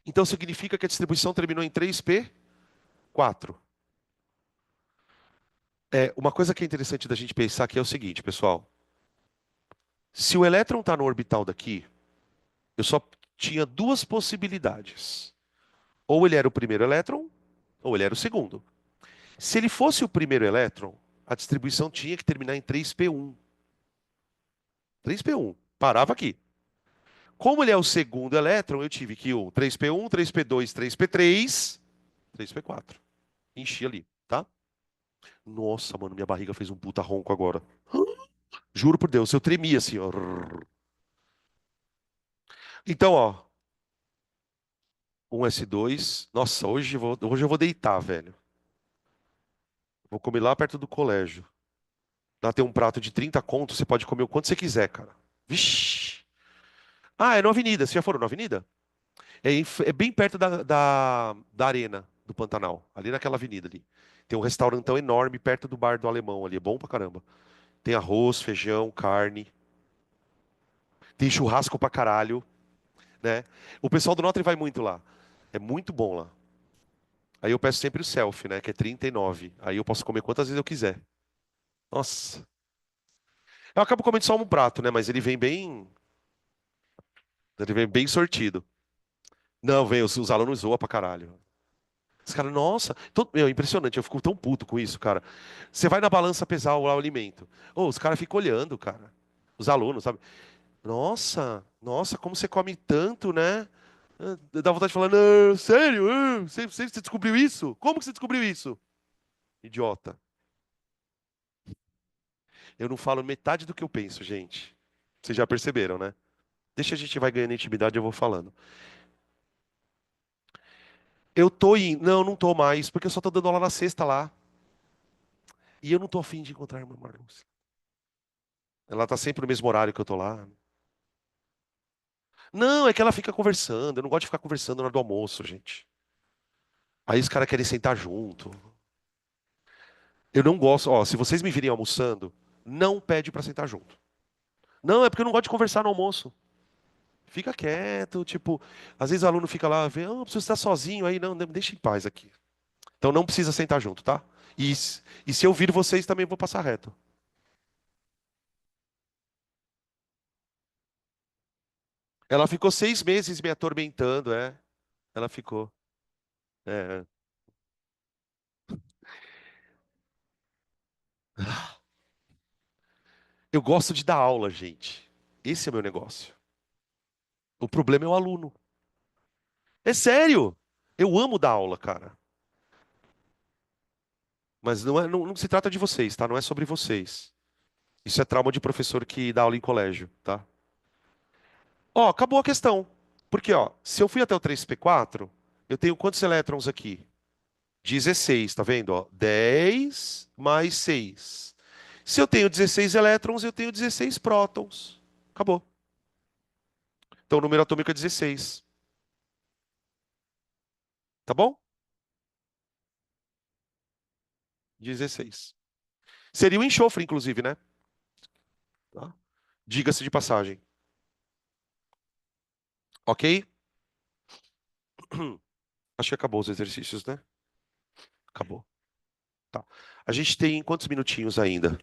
Então significa que a distribuição terminou em 3p4. Uma coisa que é interessante da gente pensar aqui é o seguinte, pessoal. Se o elétron está no orbital daqui, eu só tinha duas possibilidades. Ou ele era o primeiro elétron, ou ele era o segundo. Se ele fosse o primeiro elétron, a distribuição tinha que terminar em 3p1. 3p1. Parava aqui. Como ele é o segundo elétron, eu tive que o 3p1, 3p2, 3p3, 3p4. Enchi ali, tá? Nossa, mano, minha barriga fez um puta ronco agora. Juro por Deus, eu tremi assim, ó. Então, ó, um S2. Nossa, hoje eu vou deitar, velho. Vou comer lá perto do colégio. Lá tem um prato de 30 conto, você pode comer o quanto você quiser, cara. Vixe. Ah, é na Avenida. Vocês já foram na Avenida? É bem perto da Arena do Pantanal, ali naquela avenida ali. Tem um restaurantão enorme perto do bar do Alemão ali, é bom pra caramba. Tem arroz, feijão, carne, tem churrasco pra caralho, né? O pessoal do Notre vai muito lá. É muito bom lá. Aí eu peço sempre o selfie, né, que é 39. Aí eu posso comer quantas vezes eu quiser. Nossa. Eu acabo comendo só um prato, né, mas ele vem bem sortido. Não, vem, os alunos zoam pra caralho. Os caras, nossa, meu, impressionante, eu fico tão puto com isso, cara. Você vai na balança pesar o alimento. Ô, os caras ficam olhando, cara. Os alunos, sabe? Nossa, nossa, como você come tanto, né? Dá vontade de falar, não, sério? Você descobriu isso? Como que você descobriu isso? Idiota. Eu não falo metade do que eu penso, gente. Vocês já perceberam, né? Deixa a gente vai ganhando intimidade, eu vou falando. Eu tô indo. Não, não tô mais, porque eu só tô dando aula na sexta lá. E eu não tô afim de encontrar a irmã Marluce. Ela tá sempre no mesmo horário que eu tô lá. Não, é que ela fica conversando. Eu não gosto de ficar conversando na hora do almoço, gente. Aí os caras querem sentar junto. Eu não gosto. Ó, se vocês me virem almoçando, não pede pra sentar junto. Não, é porque eu não gosto de conversar no almoço. Fica quieto, tipo, às vezes o aluno fica lá, vê, oh, preciso estar sozinho aí, não, me deixa em paz aqui. Então não precisa sentar junto, tá? E se eu vir vocês, também vou passar reto. Ela ficou 6 meses me atormentando, é. Ela ficou. É. Eu gosto de dar aula, gente. Esse é o meu negócio. O problema é o aluno. É sério. Eu amo dar aula, cara. Mas não se trata de vocês, tá? Não é sobre vocês. Isso é trauma de professor que dá aula em colégio, tá? Ó, acabou a questão. Porque, ó, se eu fui até o 3p4, eu tenho quantos elétrons aqui? 16, tá vendo? Ó, 10 mais 6. Se eu tenho 16 elétrons, eu tenho 16 prótons. Acabou. Então o número atômico é 16. Tá bom? 16. Seria o enxofre, inclusive, né? Tá? Diga-se de passagem. Ok? Acho que acabou os exercícios, né? Acabou. Tá. A gente tem quantos minutinhos ainda?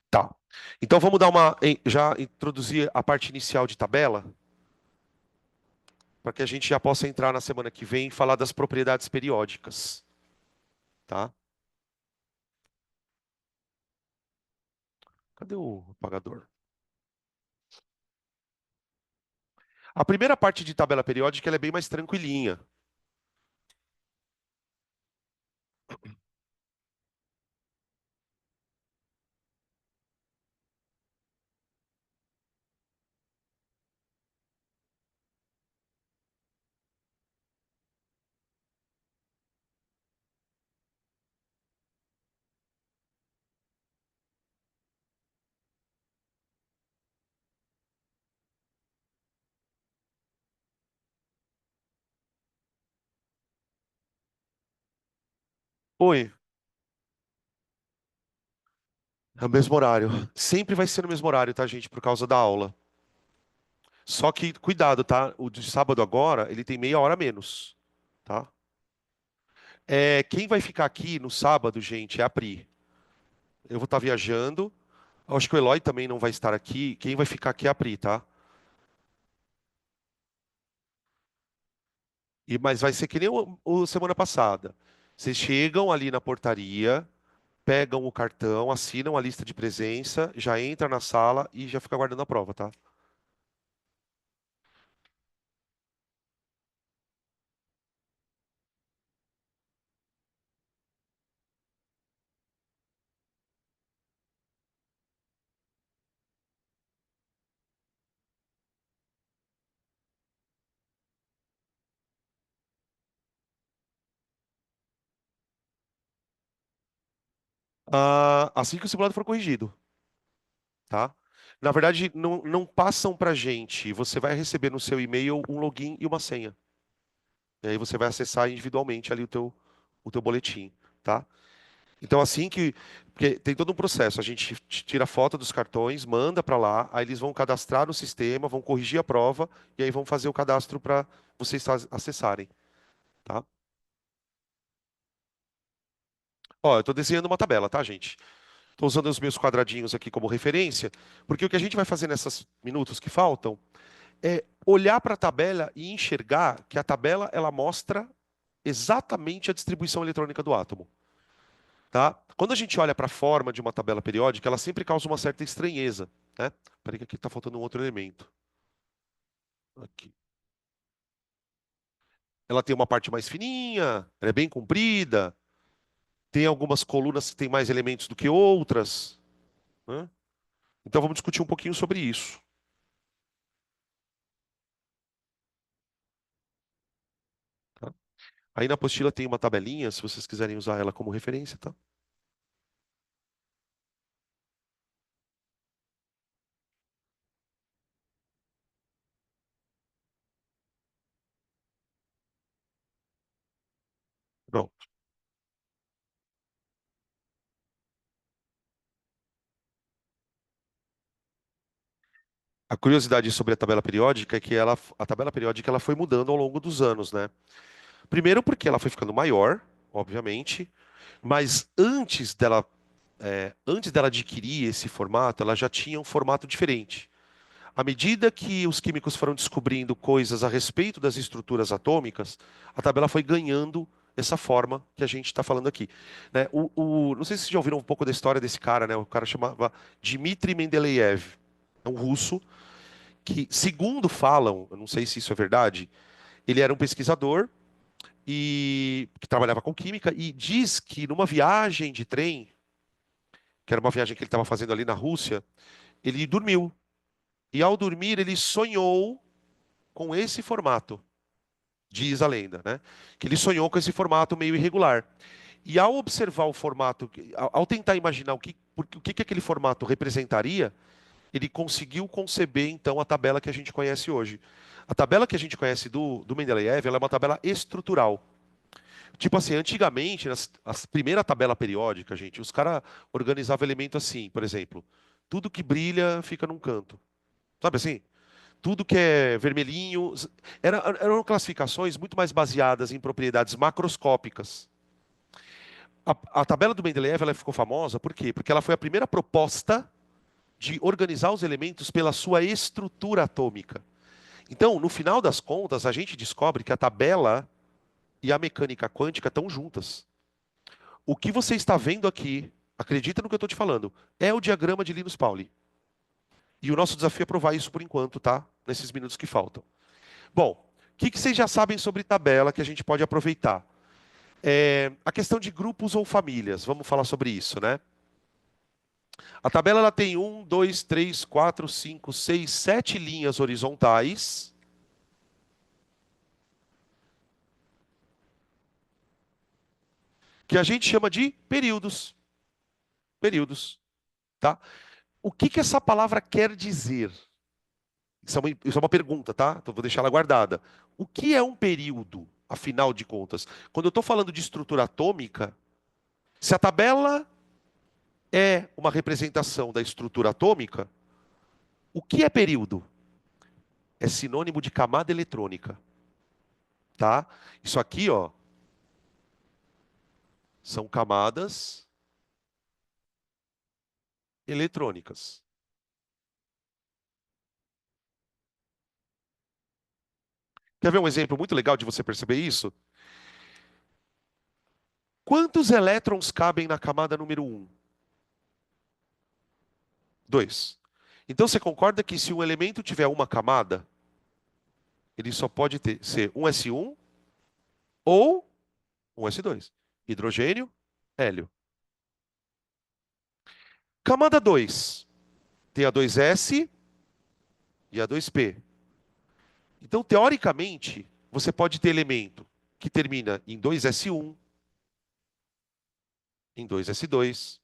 Tá. Então vamos dar já introduzir a parte inicial de tabela, para que a gente já possa entrar na semana que vem e falar das propriedades periódicas, tá? Cadê o apagador? A primeira parte de tabela periódica ela é bem mais tranquilinha. Oi, é o mesmo horário. Sempre vai ser no mesmo horário, tá, gente? Por causa da aula. Só que, cuidado, tá? O de sábado agora, ele tem meia hora a menos, tá? Quem vai ficar aqui no sábado, gente, é a Pri. Eu vou estar viajando. Acho que o Eloy também não vai estar aqui. Quem vai ficar aqui é a Pri, tá? Mas vai ser que nem o semana passada. Vocês chegam ali na portaria, pegam o cartão, assinam a lista de presença, já entra na sala e já fica guardando a prova, tá? Assim que o simulado for corrigido, tá? Na verdade, não passam pra gente. Você vai receber no seu e-mail um login e uma senha. E aí você vai acessar individualmente ali o teu boletim, tá? Então, assim que. Porque tem todo um processo. A gente tira foto dos cartões, manda para lá, aí eles vão cadastrar no sistema, vão corrigir a prova, e aí vão fazer o cadastro para vocês acessarem, tá? Ó, eu estou desenhando uma tabela, tá, gente? Estou usando os meus quadradinhos aqui como referência, porque o que a gente vai fazer nesses minutos que faltam é olhar para a tabela e enxergar que a tabela ela mostra exatamente a distribuição eletrônica do átomo. Tá? Quando a gente olha para a forma de uma tabela periódica, ela sempre causa uma certa estranheza, né? Peraí que aqui está faltando um outro elemento. Aqui. Ela tem uma parte mais fininha, ela é bem comprida, tem algumas colunas que têm mais elementos do que outras, né? Então vamos discutir um pouquinho sobre isso, tá? Aí na apostila tem uma tabelinha, se vocês quiserem usar ela como referência, tá? Pronto. A curiosidade sobre a tabela periódica é que a tabela periódica ela foi mudando ao longo dos anos, né? Primeiro porque ela foi ficando maior, obviamente, mas antes dela adquirir esse formato, ela já tinha um formato diferente. À medida que os químicos foram descobrindo coisas a respeito das estruturas atômicas, a tabela foi ganhando essa forma que a gente está falando aqui, né? Não sei se vocês já ouviram um pouco da história desse cara, né? O cara chamava Dmitry Mendeleev. É um russo que, segundo falam, eu não sei se isso é verdade, ele era um pesquisador e que trabalhava com química e diz que numa viagem de trem, que era uma viagem que ele estava fazendo ali na Rússia, ele dormiu. E ao dormir, ele sonhou com esse formato, diz a lenda, né? Que ele sonhou com esse formato meio irregular. E ao observar o formato, ao tentar imaginar o que aquele formato representaria, ele conseguiu conceber então a tabela que a gente conhece hoje. A tabela que a gente conhece do Mendeleev, ela é uma tabela estrutural. Tipo assim, antigamente, a primeira tabela periódica, gente, os caras organizavam elemento assim, por exemplo. Tudo que brilha fica num canto. Sabe assim? Tudo que é vermelhinho. Eram classificações muito mais baseadas em propriedades macroscópicas. A tabela do Mendeleev ela ficou famosa por quê? Porque ela foi a primeira proposta de organizar os elementos pela sua estrutura atômica. Então, no final das contas, a gente descobre que a tabela e a mecânica quântica estão juntas. O que você está vendo aqui, acredita no que eu estou te falando, é o diagrama de Linus Pauling. E o nosso desafio é provar isso por enquanto, tá? Nesses minutos que faltam. Bom, o que vocês já sabem sobre tabela que a gente pode aproveitar? A questão de grupos ou famílias, vamos falar sobre isso, né? A tabela ela tem 7 linhas horizontais, que a gente chama de períodos. Períodos, tá? O que essa palavra quer dizer? Isso é uma pergunta, tá? Então vou deixar ela guardada. O que é um período, afinal de contas? Quando eu estou falando de estrutura atômica, se a tabela é uma representação da estrutura atômica, o que é período? É sinônimo de camada eletrônica, tá? Isso aqui, ó, são camadas eletrônicas. Quer ver um exemplo muito legal de você perceber isso? Quantos elétrons cabem na camada número um? Dois. Então você concorda que se um elemento tiver uma camada, ele só pode ser um S1 ou um S2. Hidrogênio, hélio. Camada 2 tem a 2S e a 2P. Então, teoricamente, você pode ter elemento que termina em 2S1, em 2S2,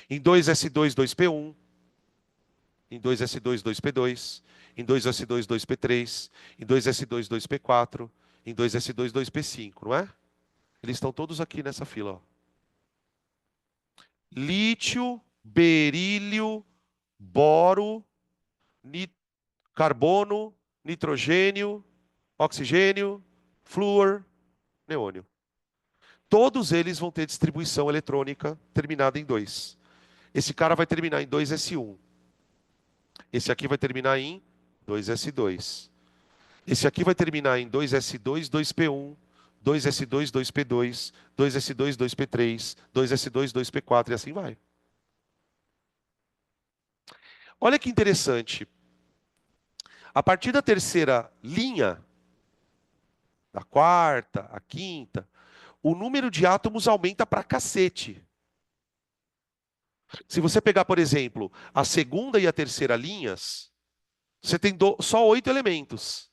em 2S2, 2P1, em 2S2, 2P2, em 2S2, 2P3, em 2S2, 2P4, em 2S2, 2P5, não é? Eles estão todos aqui nessa fila, ó. Lítio, berílio, boro, carbono, nitrogênio, oxigênio, flúor, neônio. Todos eles vão ter distribuição eletrônica terminada em 2. Esse cara vai terminar em 2s1. Esse aqui vai terminar em 2s2. Esse aqui vai terminar em 2s2, 2p1, 2s2, 2p2, 2s2, 2p3, 2s2, 2p4 e assim vai. Olha que interessante. A partir da terceira linha, da quarta, a quinta, o número de átomos aumenta pra cacete. Se você pegar, por exemplo, a segunda e a terceira linhas, você tem só 8 elementos.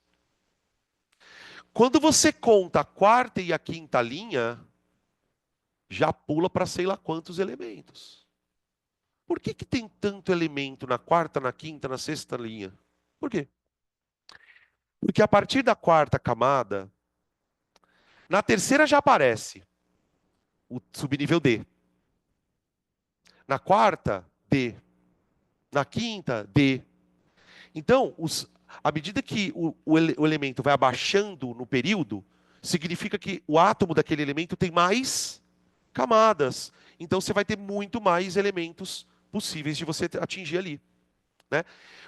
Quando você conta a quarta e a quinta linha, já pula para sei lá quantos elementos. Por que tem tanto elemento na quarta, na quinta, na sexta linha? Por quê? Porque a partir da quarta camada, na terceira já aparece o subnível D. Na quarta, D. Na quinta, D. Então, à medida que o elemento vai abaixando no período, significa que o átomo daquele elemento tem mais camadas. Então, você vai ter muito mais elementos possíveis de você atingir ali. Né?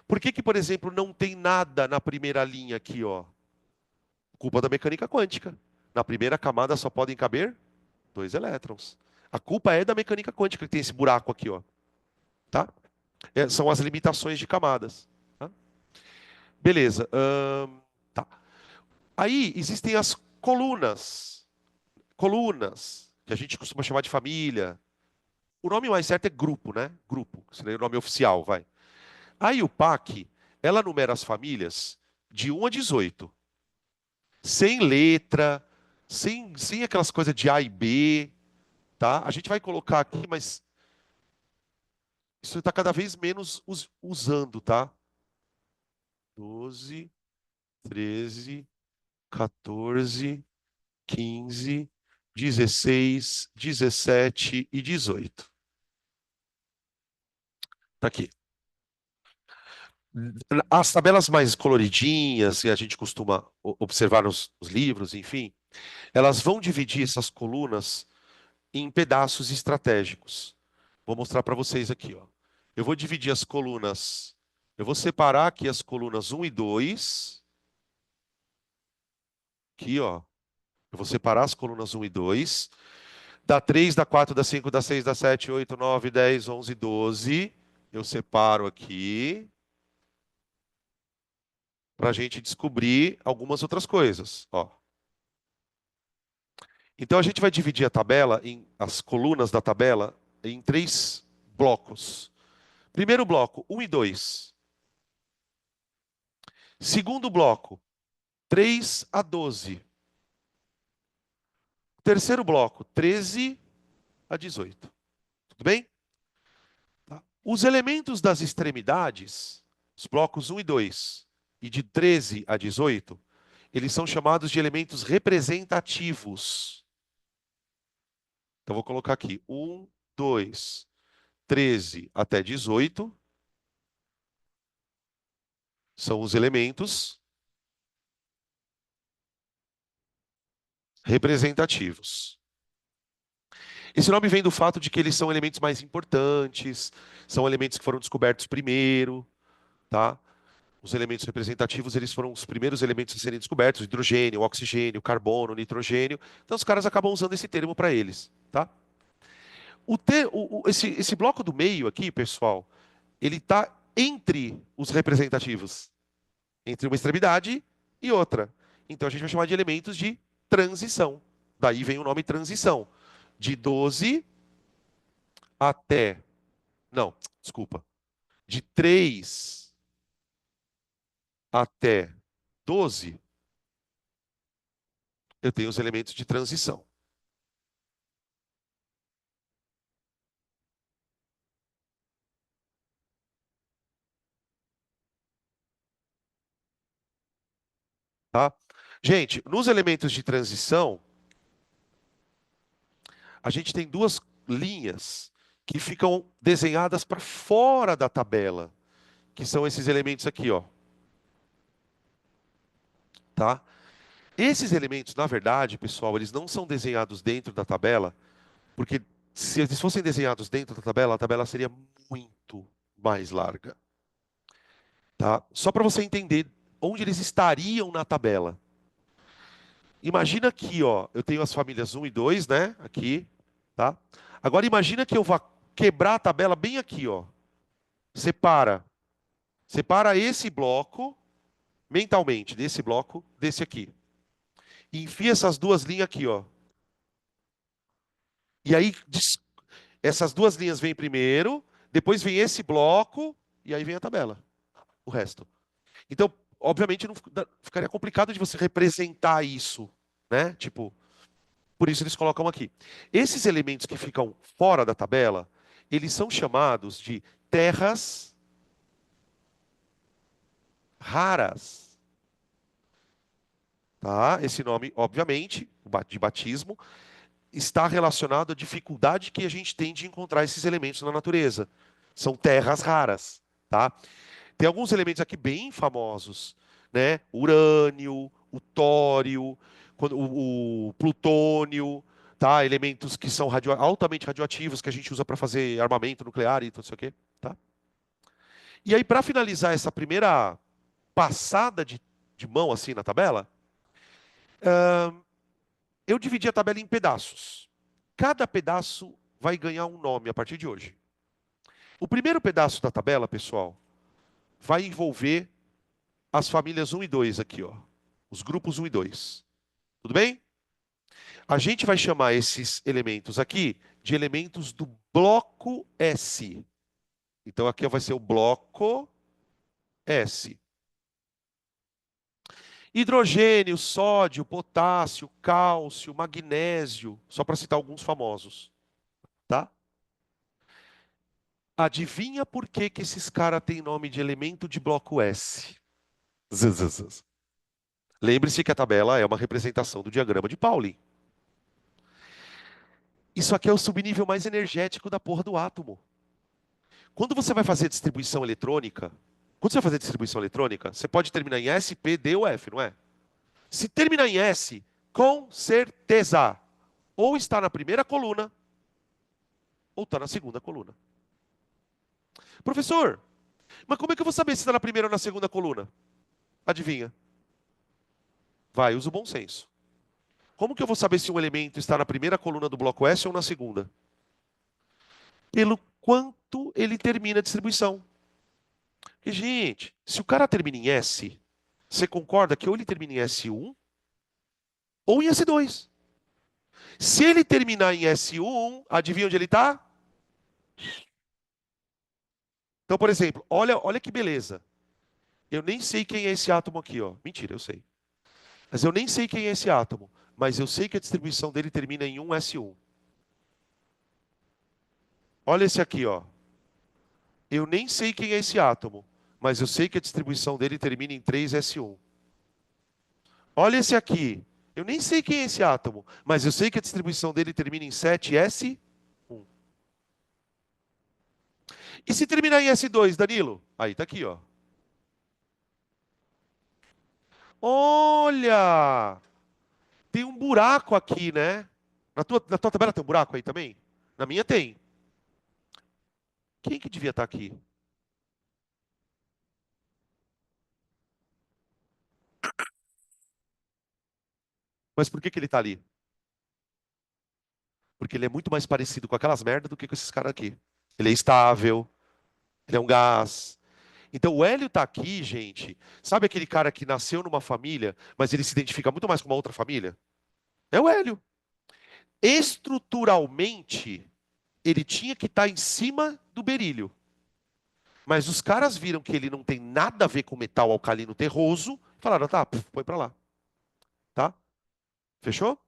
Por que, por exemplo, não tem nada na primeira linha aqui? Ó? Culpa da mecânica quântica. Na primeira camada só podem caber 2 elétrons. A culpa é da mecânica quântica que tem esse buraco aqui. Ó. Tá? São as limitações de camadas. Tá? Beleza. Tá. Aí existem as colunas. Colunas, que a gente costuma chamar de família. O nome mais certo é grupo, né? Grupo, seria o nome oficial, vai. Aí o PAC, ela numera as famílias de 1 a 18. Sem letra, sem aquelas coisas de A e B, tá? A gente vai colocar aqui, mas isso está cada vez menos usando, tá? 12, 13, 14, 15, 16, 17 e 18. Tá aqui. As tabelas mais coloridinhas, que a gente costuma observar nos livros, enfim, elas vão dividir essas colunas em pedaços estratégicos. Vou mostrar para vocês aqui, ó. Eu vou dividir as colunas, eu vou separar aqui as colunas um e 2, aqui, ó. Eu vou separar as colunas um e 2. Dá 3, dá 4, dá 5, dá 6, dá 7, 8, 9, 10, 11, 12. Eu separo aqui para a gente descobrir algumas outras coisas, ó. Então a gente vai dividir a tabela as colunas da tabela em três blocos. Primeiro bloco, um e 2. Segundo bloco, 3 a 12. Terceiro bloco, 13 a 18. Tudo bem? Tá. Os elementos das extremidades, os blocos um e 2, e de 13 a 18, eles são chamados de elementos representativos. Então vou colocar aqui 1, 2, 13 até 18 são os elementos representativos. Esse nome vem do fato de que eles são elementos mais importantes, são elementos que foram descobertos primeiro, tá? Os elementos representativos, eles foram os primeiros elementos a serem descobertos, o hidrogênio, o oxigênio, o carbono, o nitrogênio. Então os caras acabam usando esse termo para eles, tá? Esse bloco do meio aqui, pessoal, ele está entre os representativos, entre uma extremidade e outra. Então a gente vai chamar de elementos de transição. Daí vem o nome transição. De 12 até. Não, desculpa. De 3 até 12, eu tenho os elementos de transição. Tá? Gente, nos elementos de transição, a gente tem duas linhas que ficam desenhadas para fora da tabela, que são esses elementos aqui, ó. Tá? Esses elementos, na verdade, pessoal, eles não são desenhados dentro da tabela, porque se eles fossem desenhados dentro da tabela, a tabela seria muito mais larga. Tá? Só para você entender onde eles estariam na tabela. Imagina aqui, ó, eu tenho as famílias um e 2, né? Aqui, tá? Agora imagina que eu vá quebrar a tabela bem aqui, ó. Separa. Separa esse bloco mentalmente desse bloco desse aqui. E enfia essas duas linhas aqui, ó. E aí essas duas linhas vêm primeiro, depois vem esse bloco e aí vem a tabela. O resto. Então, obviamente não ficaria complicado de você representar isso, né? Tipo, por isso eles colocam aqui. Esses elementos que ficam fora da tabela, eles são chamados de terras raras. Tá? Esse nome, obviamente, de batismo, está relacionado à dificuldade que a gente tem de encontrar esses elementos na natureza. São terras raras. Tá? Tem alguns elementos aqui bem famosos, né? Urânio, o tório, o plutônio, tá? Elementos que são altamente radioativos que a gente usa para fazer armamento nuclear e tudo isso aqui, tá? E aí, para finalizar essa primeira passada de mão assim na tabela, eu dividi a tabela em pedaços. Cada pedaço vai ganhar um nome a partir de hoje. O primeiro pedaço da tabela, pessoal, vai envolver as famílias um e 2 aqui, ó. Os grupos um e 2. Tudo bem? A gente vai chamar esses elementos aqui de elementos do bloco S. Então aqui vai ser o bloco S. Hidrogênio, sódio, potássio, cálcio, magnésio, só para citar alguns famosos, tá? Adivinha por que que esses caras têm nome de elemento de bloco S? Zzz. Lembre-se que a tabela é uma representação do diagrama de Pauling. Isso aqui é o subnível mais energético da porra do átomo. Quando você vai fazer distribuição eletrônica, quando você vai fazer distribuição eletrônica, você pode terminar em S, P, D ou F, não é? Se terminar em S, com certeza, ou está na primeira coluna, ou está na segunda coluna. Professor, mas como é que eu vou saber se está na primeira ou na segunda coluna? Adivinha? Vai, usa o bom senso. Como que eu vou saber se um elemento está na primeira coluna do bloco S ou na segunda? Pelo quanto ele termina a distribuição. E, gente, se o cara termina em S, você concorda que ou ele termina em S1 ou em S2. Se ele terminar em S1, adivinha onde ele está? Então, por exemplo, olha que beleza. Eu nem sei quem é esse átomo aqui, ó. Mentira, eu sei. Mas eu nem sei quem é esse átomo. Mas eu sei que a distribuição dele termina em 1s1. Olha esse aqui, ó. Eu nem sei quem é esse átomo. Mas eu sei que a distribuição dele termina em 3s1. Olha esse aqui. Eu nem sei quem é esse átomo. Mas eu sei que a distribuição dele termina em 7s1. E se terminar em S2, Danilo? Aí tá aqui, ó. Olha! Tem um buraco aqui, né? Na tua tabela tem um buraco aí também? Na minha tem. Quem que devia estar aqui? Mas por que que ele está ali? Porque ele é muito mais parecido com aquelas merdas do que com esses caras aqui. Ele é estável, ele é um gás. Então o hélio está aqui, gente. Sabe aquele cara que nasceu numa família, mas ele se identifica muito mais com uma outra família? É o hélio. Estruturalmente, ele tinha que estar em cima do berílio. Mas os caras viram que ele não tem nada a ver com metal alcalino terroso, falaram, tá, põe para lá, tá? Fechou?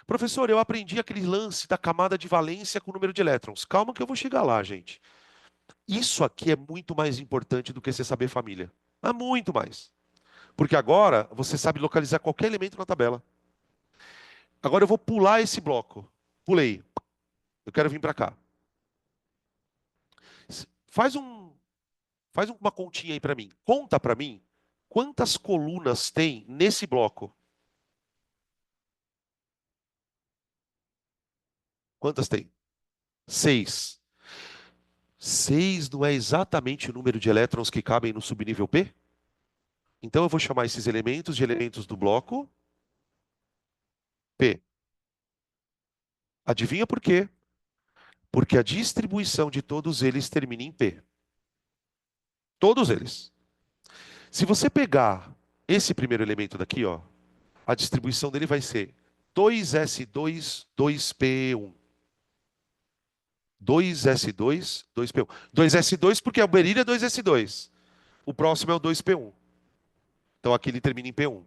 Professor, eu aprendi aquele lance da camada de valência com o número de elétrons. Calma que eu vou chegar lá, gente. Isso aqui é muito mais importante do que você saber família. É muito mais. Porque agora você sabe localizar qualquer elemento na tabela. Agora eu vou pular esse bloco. Pulei. Eu quero vir para cá. Faz um, faz uma continha aí para mim. Conta para mim quantas colunas tem nesse bloco. Quantas tem? 6. 6 não é exatamente o número de elétrons que cabem no subnível P? Então eu vou chamar esses elementos de elementos do bloco P. Adivinha por quê? Porque a distribuição de todos eles termina em P. Todos eles. Se você pegar esse primeiro elemento daqui, ó, a distribuição dele vai ser 2s2, 2p1. 2s2, 2p1. 2s2 porque o berílio é 2s2. O próximo é o 2p1. Então aqui ele termina em p1.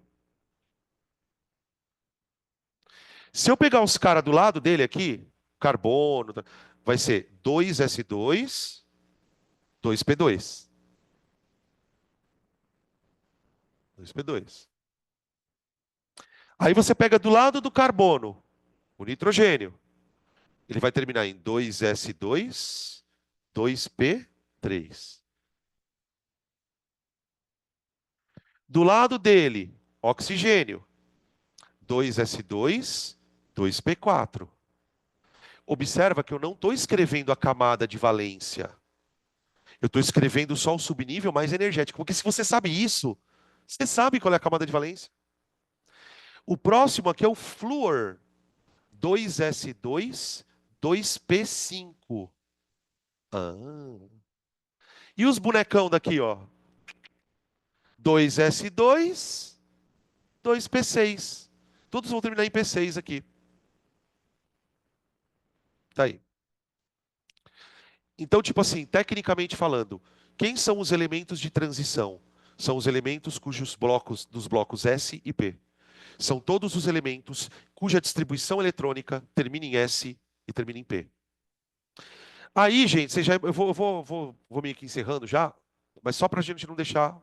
Se eu pegar os caras do lado dele aqui, carbono, vai ser 2s2, 2p2. 2p2. Aí você pega do lado do carbono, o nitrogênio. Ele vai terminar em 2s2, 2p3. Do lado dele, oxigênio, 2s2, 2p4. Observa que eu não estou escrevendo a camada de valência. Eu estou escrevendo só o subnível mais energético. Porque se você sabe isso, você sabe qual é a camada de valência. O próximo aqui é o flúor. 2s2, 2p5. Ah. E os bonecão daqui, ó? 2s2, 2p6. Todos vão terminar em p6 aqui. Tá aí. Então, tipo assim, tecnicamente falando, quem são os elementos de transição? São os elementos cujos blocos, dos blocos S e P. São todos os elementos cuja distribuição eletrônica termina em S e termina em P. Aí, gente, você já, eu vou meio que encerrando já, mas só para a gente não deixar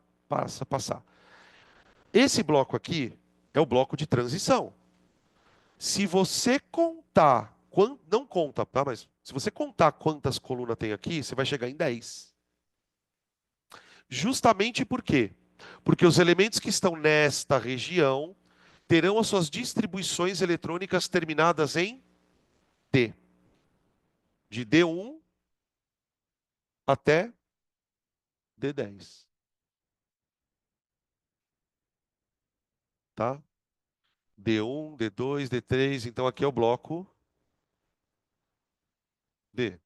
passar. Esse bloco aqui é o bloco de transição. Se você contar Não conta, tá? Mas se você contar quantas colunas tem aqui, você vai chegar em 10. Justamente por quê? Porque os elementos que estão nesta região terão as suas distribuições eletrônicas terminadas em D. De D1 até D10. Tá? D1, D2, D3. Então aqui é o bloco D.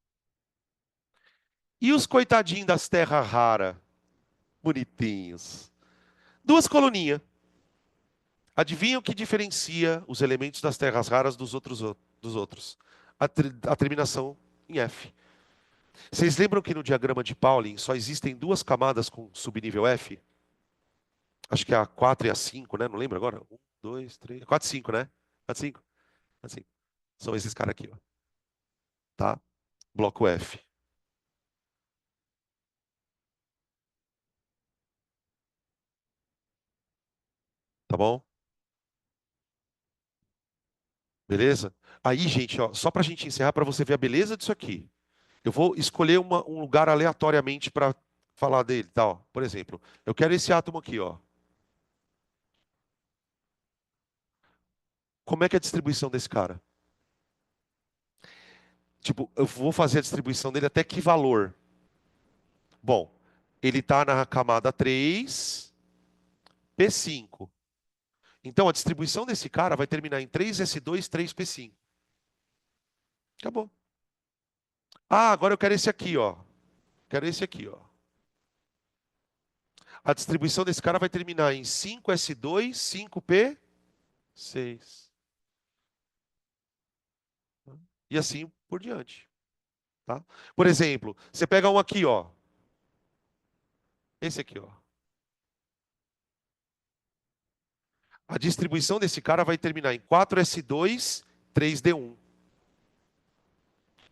E os coitadinhos das terras raras? Bonitinhos. Duas coluninhas. Adivinha o que diferencia os elementos das terras raras dos outros? A terminação em F. Vocês lembram que no diagrama de Pauling só existem duas camadas com subnível F? Acho que é a 4 e a 5, né? Não lembro agora. Um, dois, três. 4 e 5, né? 4 e 5. 4 e 5. São esses caras aqui, ó. Tá? Bloco F. Tá bom? Beleza? Aí, gente, ó, só pra gente encerrar, pra você ver a beleza disso aqui. Eu vou escolher um lugar aleatoriamente para falar dele, tá? Ó. Por exemplo, eu quero esse átomo aqui, ó. Como é que é a distribuição desse cara? Tipo, eu vou fazer a distribuição dele até que valor? Bom, ele está na camada 3, P5. Então, a distribuição desse cara vai terminar em 3s2, 3p5. Acabou. Ah, agora eu quero esse aqui, ó. Quero esse aqui, ó. A distribuição desse cara vai terminar em 5s2, 5p6. E assim por diante. Tá? Por exemplo, você pega um aqui, ó. Esse aqui, ó. A distribuição desse cara vai terminar em 4s2, 3d1.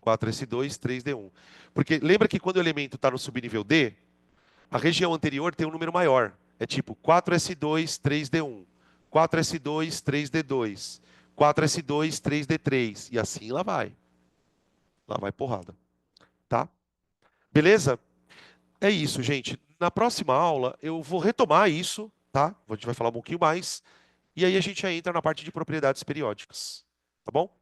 4s2, 3d1. Porque lembra que quando o elemento está no subnível D, a região anterior tem um número maior. É tipo 4s2, 3d1. 4s2, 3d2. 4s2, 3d3. E assim lá vai. Lá vai porrada. Tá? Beleza? É isso, gente. Na próxima aula eu vou retomar isso, tá? A gente vai falar um pouquinho mais. E aí a gente já entra na parte de propriedades periódicas. Tá bom?